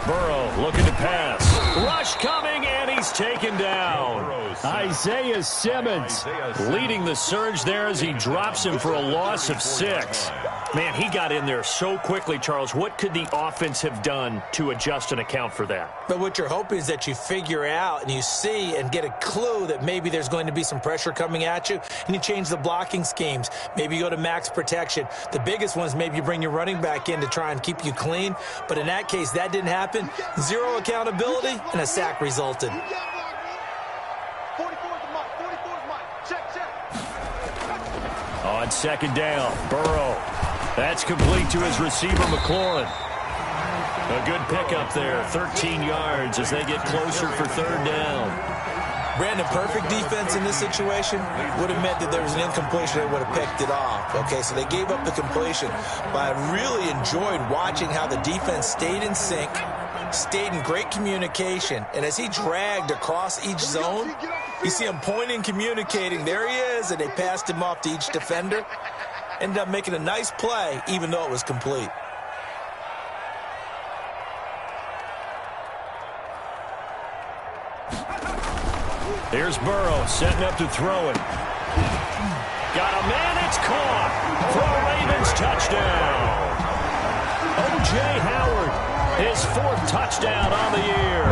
Burrow looking to pass. Rush coming, and he's taken down. Isaiah Simmons leading the surge there as he drops him for a loss of 6. Man, he got in there so quickly, Charles. What could the offense have done to adjust and account for that? But what you're hoping is that you figure out and you see and get a clue that maybe there's going to be some pressure coming at you, and you change the blocking schemes. Maybe you go to max protection. The biggest one is maybe you bring your running back in to try and keep you clean. But in that case, that didn't happen. 0 accountability, and a sack resulted. On 2nd down, Burrow. That's complete to his receiver, McLaurin. A good pickup there, 13 yards as they get closer for 3rd down. Brandon, perfect defense in this situation would have meant that there was an incompletion. They would have picked it off. Okay, so they gave up the completion. But I really enjoyed watching how the defense stayed in sync, stayed in great communication. And as he dragged across each zone, you see him pointing, communicating. There he is, and they passed him off to each defender. Ended up making a nice play, even though it was complete. Here's Burrow setting up to throw it. Got a man, it's caught for a Ravens touchdown. O.J. Howard, his 4th touchdown on the year.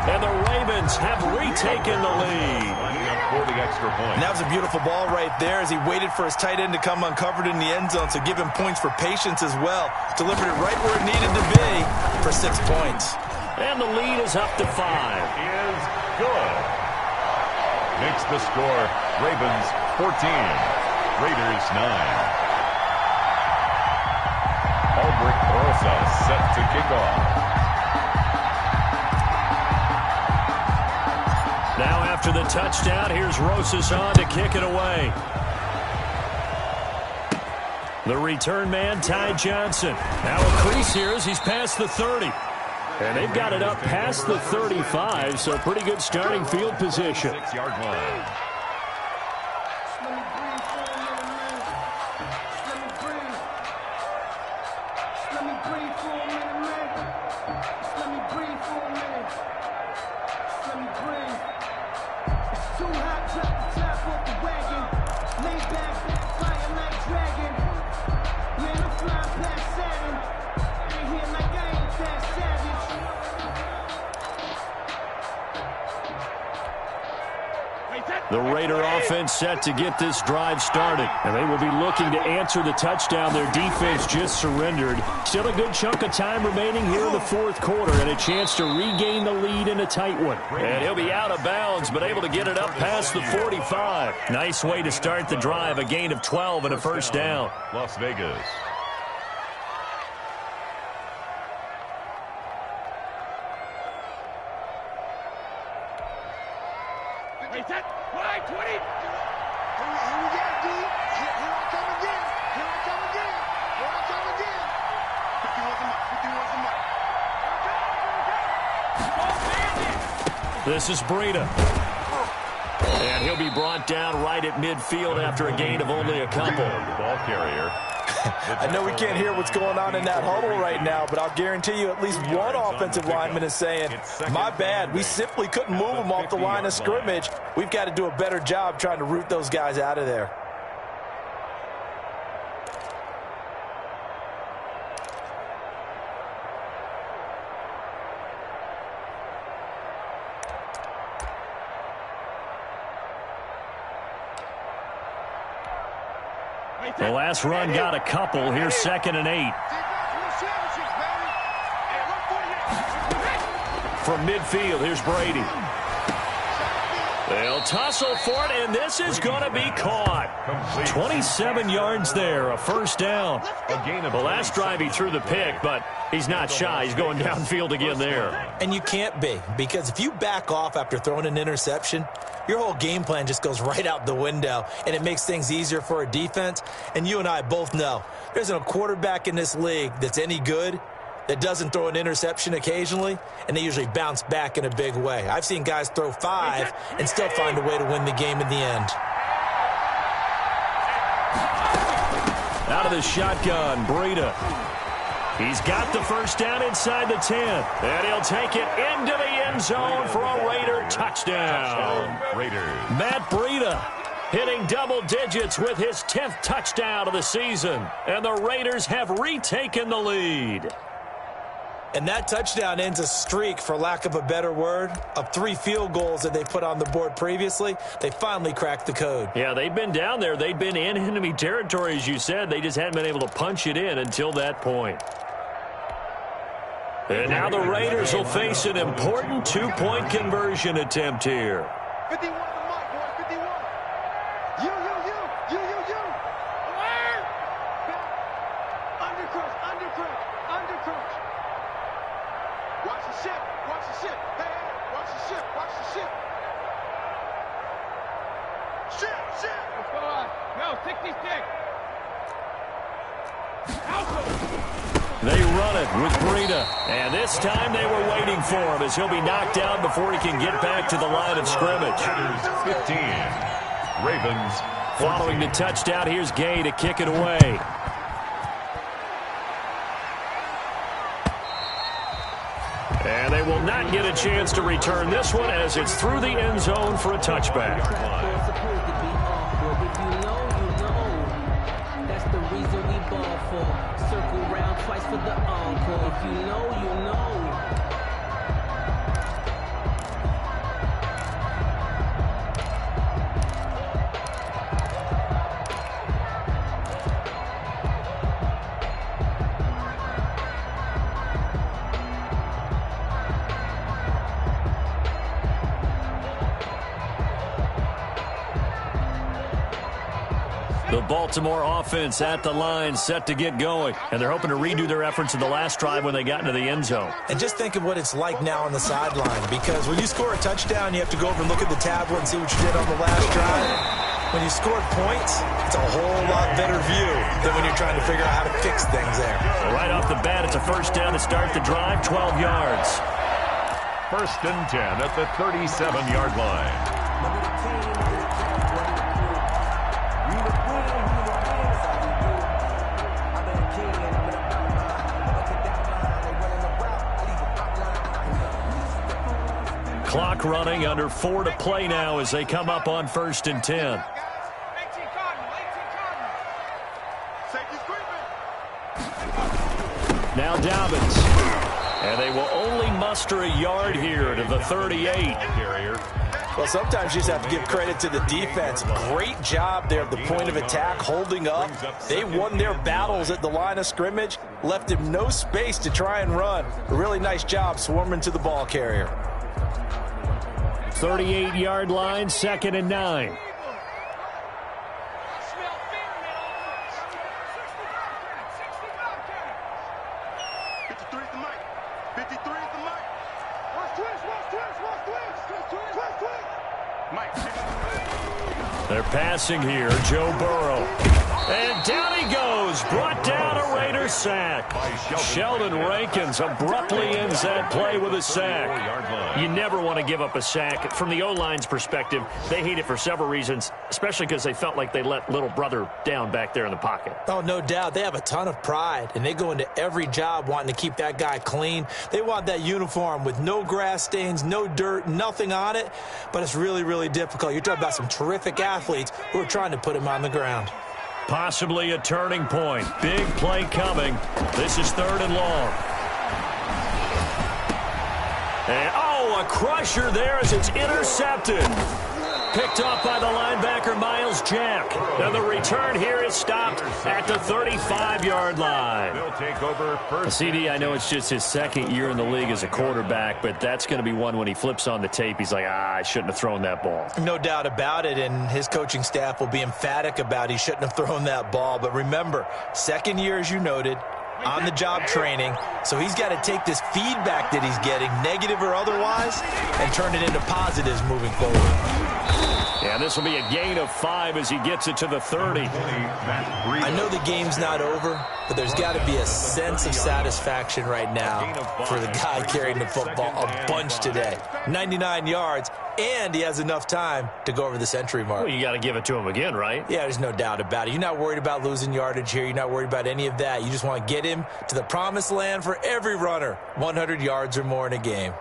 And the Ravens have retaken the lead. For the extra point. And that was a beautiful ball right there as he waited for his tight end to come uncovered in the end zone, so give him points for patience as well. Delivered it right where it needed to be for 6 points. And the lead is up to 5. Is good. Makes the score Ravens 14, Raiders 9. Albrecht Rosa set to kick off. Now after the touchdown, here's Rosas on to kick it away. The return man, Ty Johnson. Now a crease here as he's past the 30. And they've got it up past the 35, so pretty good starting field position. 6-yard line. The Raider offense set to get this drive started. And they will be looking to answer the touchdown their defense just surrendered. Still a good chunk of time remaining here in the fourth quarter and a chance to regain the lead in a tight one. And he'll be out of bounds, but able to get it up past the 45. Nice way to start the drive, a gain of 12 and a first down. Las Vegas. This is Breida. And he'll be brought down right at midfield after a gain of only a couple. The ball carrier. I know we can't hear what's going on in that huddle right now, but I'll guarantee you at least one offensive lineman is saying, my bad, we simply couldn't move them off the line of scrimmage. We've got to do a better job trying to root those guys out of there. The last run got a couple. Here's 2nd and 8. From midfield, here's Brady. They'll tussle for it, and this is going to be caught. 27 yards there, a first down. The last drive he threw the pick, but he's not shy. He's going downfield again there. And you can't be, because if you back off after throwing an interception, your whole game plan just goes right out the window, and it makes things easier for a defense. And you and I both know there isn't a quarterback in this league that's any good that doesn't throw an interception occasionally, and they usually bounce back in a big way. I've seen guys throw 5 and still find a way to win the game in the end. Out of the shotgun, Breida. He's got the first down inside the 10. And he'll take it into the end zone for a Raider touchdown. Raiders. Matt Breida hitting double digits with his 10th touchdown of the season. And the Raiders have retaken the lead. And that touchdown ends a streak, for lack of a better word, of 3 field goals that they put on the board previously. They finally cracked the code. Yeah, they've been down there. They've been in enemy territory, as you said. They just hadn't been able to punch it in until that point. And now the Raiders will face an important 2-point conversion attempt here. 51 to Mike, boy, 51. You. Undercrook. Watch the ship. Hey, watch the ship. Ship. What's going on? No, 66. They run it with Breida. And this time they were waiting for him, as he'll be knocked down before he can get back to the line of scrimmage. 15. Ravens. Following the touchdown, here's Gay to kick it away. And they will not get a chance to return this one, as it's through the end zone for a touchback. That's the reason we ball for. Circle round twice for the encore. If you know, you know. The Baltimore offense at the line, set to get going. And they're hoping to redo their efforts in the last drive when they got into the end zone. And just think of what it's like now on the sideline, because when you score a touchdown, you have to go over and look at the tablet and see what you did on the last drive. When you scored points, it's a whole lot better view than when you're trying to figure out how to fix things there. Well, right off the bat, it's a first down to start the drive, 12 yards. First and 10 at the 37-yard line. Clock running, under 4 to play now as they come up on first and 10. Now Dobbins. And they will only muster a yard here to the 38. Well, sometimes you just have to give credit to the defense. Great job there at the point of attack, holding up. They won their battles at the line of scrimmage, left him no space to try and run. A really nice job swarming to the ball carrier. 38-yard line, 2nd and 9. They're passing here, Joe Burrow. And down he goes, brought down a Raiders sack. Sheldon Rankins abruptly ends that play with a sack. You never want to give up a sack. From the O-line's perspective, they hate it for several reasons, especially because they felt like they let little brother down back there in the pocket. Oh, no doubt. They have a ton of pride, and they go into every job wanting to keep that guy clean. They want that uniform with no grass stains, no dirt, nothing on it, but it's really, really difficult. You're talking about some terrific athletes who are trying to put him on the ground. Possibly a turning point. Big play coming. This is 3rd and long. And, a crusher there as it's intercepted. Picked off by the linebacker, Miles Jack. Now the return here is stopped at the 35-yard line. They'll take over first. CD, I know it's just his 2nd year in the league as a quarterback, but that's going to be one when he flips on the tape, he's like, I shouldn't have thrown that ball. No doubt about it, and his coaching staff will be emphatic about he shouldn't have thrown that ball. But remember, 2nd year, as you noted, on-the-job training, so he's got to take this feedback that he's getting, negative or otherwise, and turn it into positives moving forward. Yeah, this will be a gain of 5 as he gets it to the 30. I know the game's not over, but there's got to be a sense of satisfaction right now for the guy carrying the football a bunch today. 99 yards, and he has enough time to go over the century mark. Well, you got to give it to him again, right? Yeah, there's no doubt about it. You're not worried about losing yardage here. You're not worried about any of that. You just want to get him to the promised land for every runner, 100 yards or more in a game.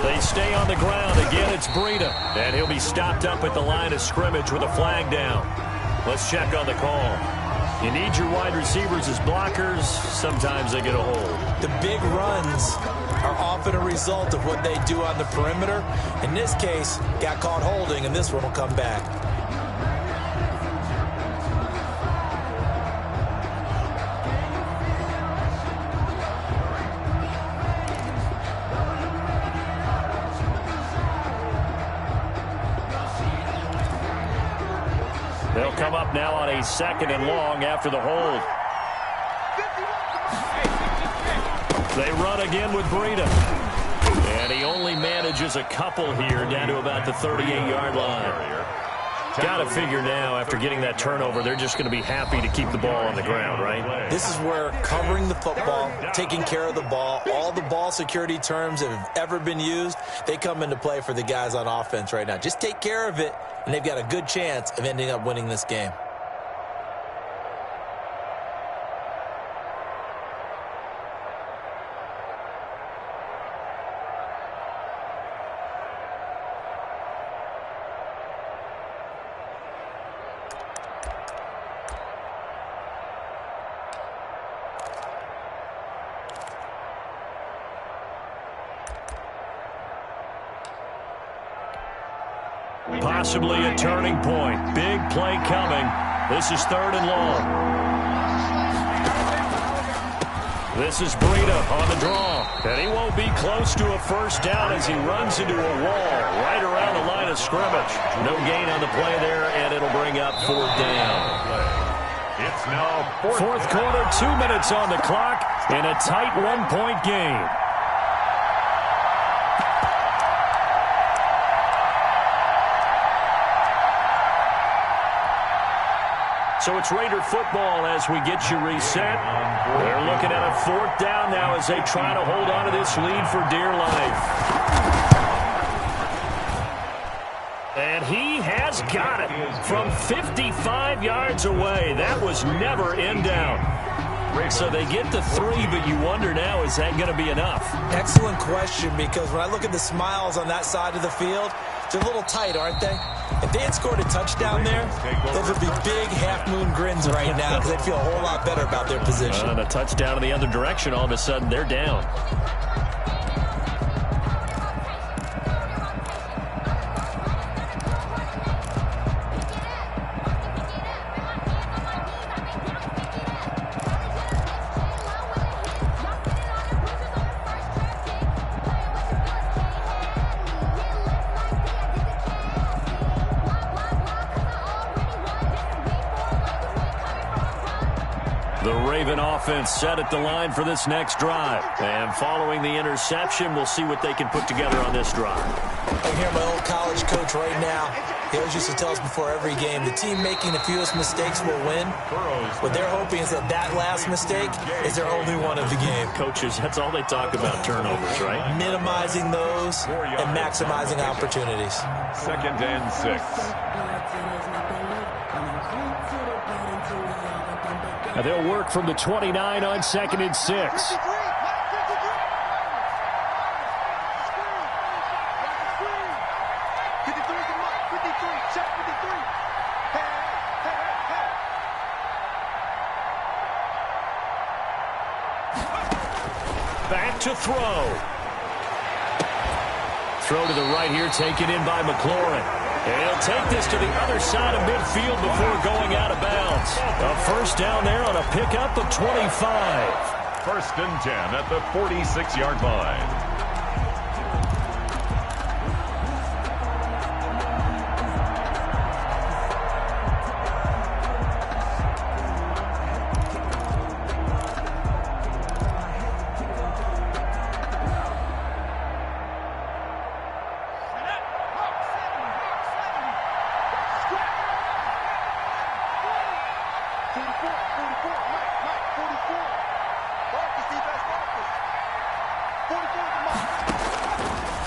They stay on the ground. Again, it's Breida. And he'll be stopped up at the line of scrimmage with a flag down. Let's check on the call. You need your wide receivers as blockers. Sometimes they get a hold. The big runs are often a result of what they do on the perimeter. In this case, got caught holding, and this one will come back. They'll come up now on a 2nd and long after the hold. They run again with Breida. And he only manages a couple here down to about the 38-yard line. Got to figure now, after getting that turnover, they're just going to be happy to keep the ball on the ground, right? This is where covering the football, taking care of the ball, all the ball security terms that have ever been used, they come into play for the guys on offense right now. Just take care of it, and they've got a good chance of ending up winning this game. Possibly a turning point. Big play coming. This is 3rd and long. This is Breida on the draw. And he won't be close to a first down as he runs into a wall right around the line of of scrimmage. No gain on the play there, and it'll bring up 4th down. It's now fourth quarter, 2 minutes on the clock in a tight 1-point game. So it's Raider football as we get you reset. They're looking at a 4th down now as they try to hold on to this lead for dear life. And he has got it from 55 yards away. That was never in down. So they get the 3, but you wonder now, is that going to be enough? Excellent question, because when I look at the smiles on that side of the field, they're a little tight, aren't they? If they had scored a touchdown there, those would be big half-moon grins right now because they'd feel a whole lot better about their position. And a touchdown in the other direction, all of a sudden they're down. Offense set at the line for this next drive. And following the interception, we'll see what they can put together on this drive. I hear my old college coach right now. He always used to tell us before every game, the team making the fewest mistakes will win. What they're hoping is that that last mistake is their only one of the game. Coaches, that's all they talk about, turnovers, right? Minimizing those and maximizing opportunities. 2nd and 6. Now they'll work from the 29 on 2nd and 6. Back to throw. Throw to the right here, taken in by McLaurin. And he'll take this to the other side of midfield before going out of bounds. A 1st down there on a pickup of 25. 1st and 10 at the 46-yard line.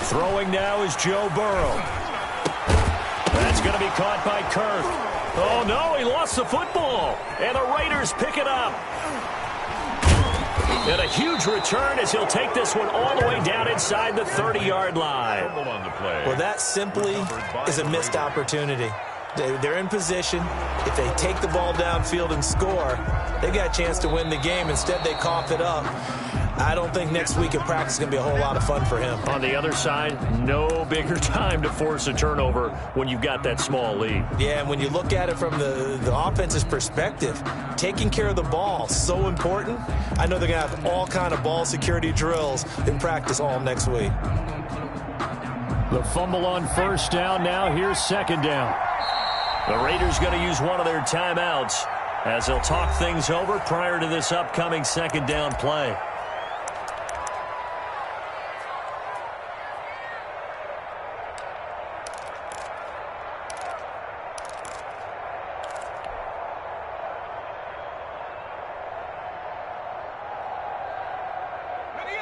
Throwing now is Joe Burrow. That's going to be caught by Kirk. Oh, no, he lost the football. And the Raiders pick it up. And a huge return as he'll take this one all the way down inside the 30-yard line. Well, that simply is a missed opportunity. They're in position. If they take the ball downfield and score, they got a chance to win the game. Instead, they cough it up. I don't think next week in practice is going to be a whole lot of fun for him. On the other side, no bigger time to force a turnover when you've got that small lead. Yeah, and when you look at it from the offense's perspective, taking care of the ball, so important. I know they're going to have all kind of ball security drills in practice all next week. The fumble on 1st down now. Here's 2nd down. The Raiders going to use one of their timeouts as they'll talk things over prior to this upcoming 2nd down play.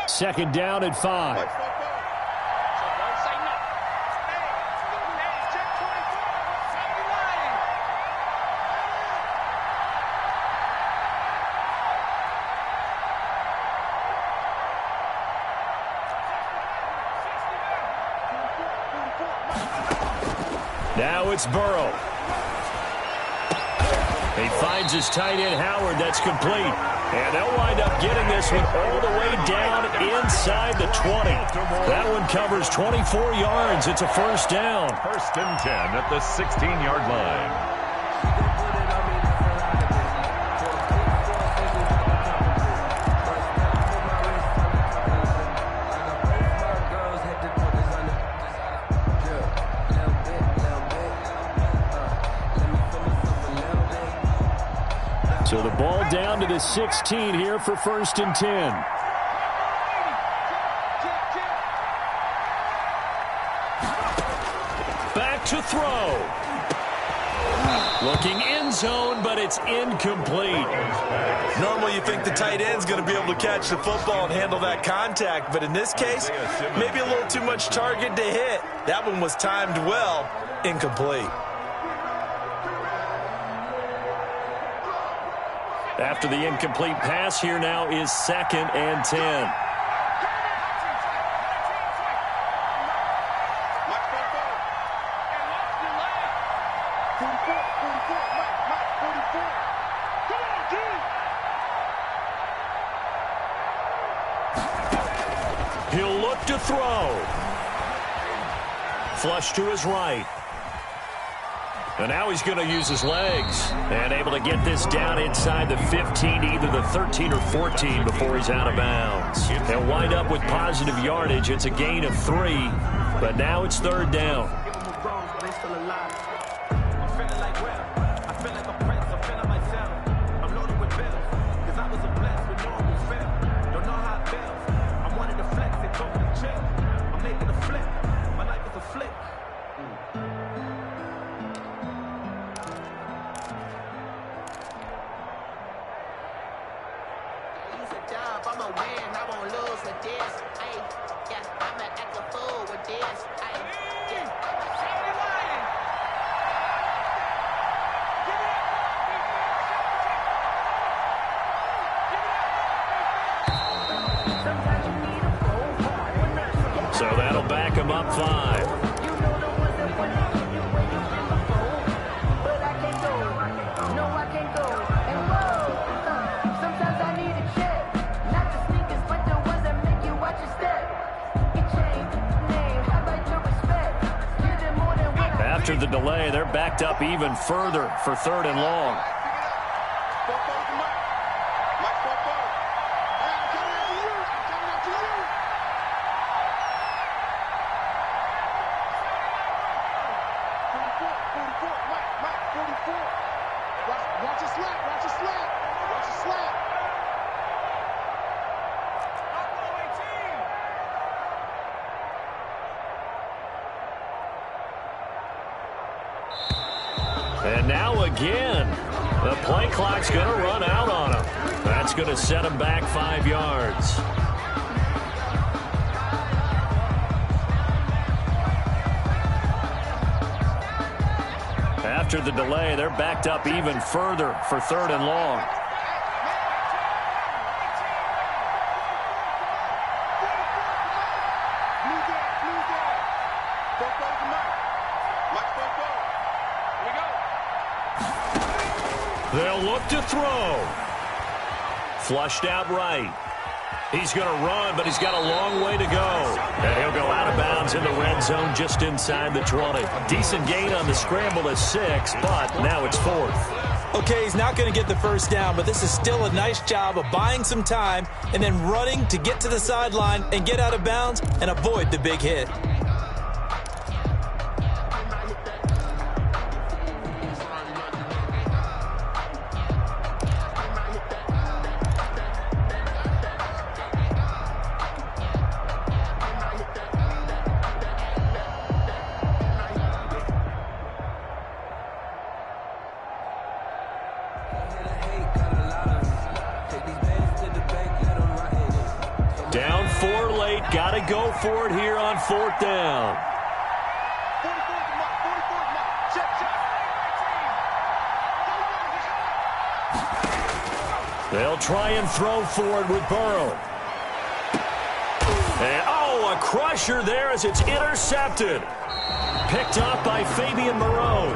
Second down at 5. Now it's Burrow. He finds his tight end, Howard. That's complete. And they'll wind up getting this one all the way down inside the 20. That one covers 24 yards. It's a 1st down. 1st and 10 at the 16-yard line. So the ball down to the 16 here for 1st and 10. Back to throw. Looking end zone, but it's incomplete. Normally you think the tight end's going to be able to catch the football and handle that contact, but in this case, maybe a little too much target to hit. That one was timed well, incomplete. After the incomplete pass, here now is 2nd and 10. He'll look to throw. Flush to his right. And now he's going to use his legs. And able to get this down inside the 15, either the 13 or 14 before he's out of bounds. They'll wind up with positive yardage. It's a gain of 3, but now it's 3rd down. So that'll back him up 5. After the delay, they're backed up even further for 3rd and long. And now again, the play clock's going to run out on him. That's going to set him back 5 yards. After the delay, they're backed up even further for 3rd and long. They'll look to throw. Flushed out right. He's going to run, but he's got a long way to go. And he'll go out of bounds in the red zone just inside the 20. Decent gain on the scramble to 6, but now it's 4th. Okay, he's not going to get the first down, but this is still a nice job of buying some time and then running to get to the sideline and get out of bounds and avoid the big hit. Down 4 late. Got to go for it here on 4th down. They'll try and throw for it with Burrow. And, a crusher there as it's intercepted. Picked up by Fabian Moreau.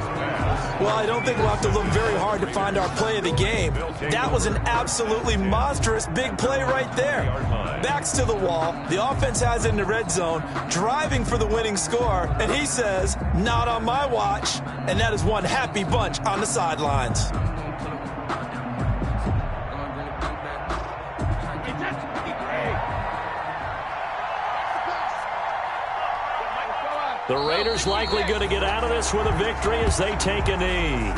Well, I don't think we'll have to look very hard to find our play of the game. That was an absolutely monstrous big play right there. Backs to the wall. The offense has it in the red zone, driving for the winning score. And he says, not on my watch. And that is one happy bunch on the sidelines. The Raiders likely going to get out of this with a victory as they take a knee.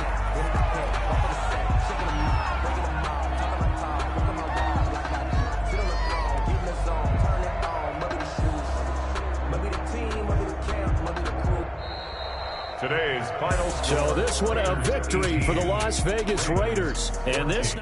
today's final score. So this one a victory for the Las Vegas Raiders. And this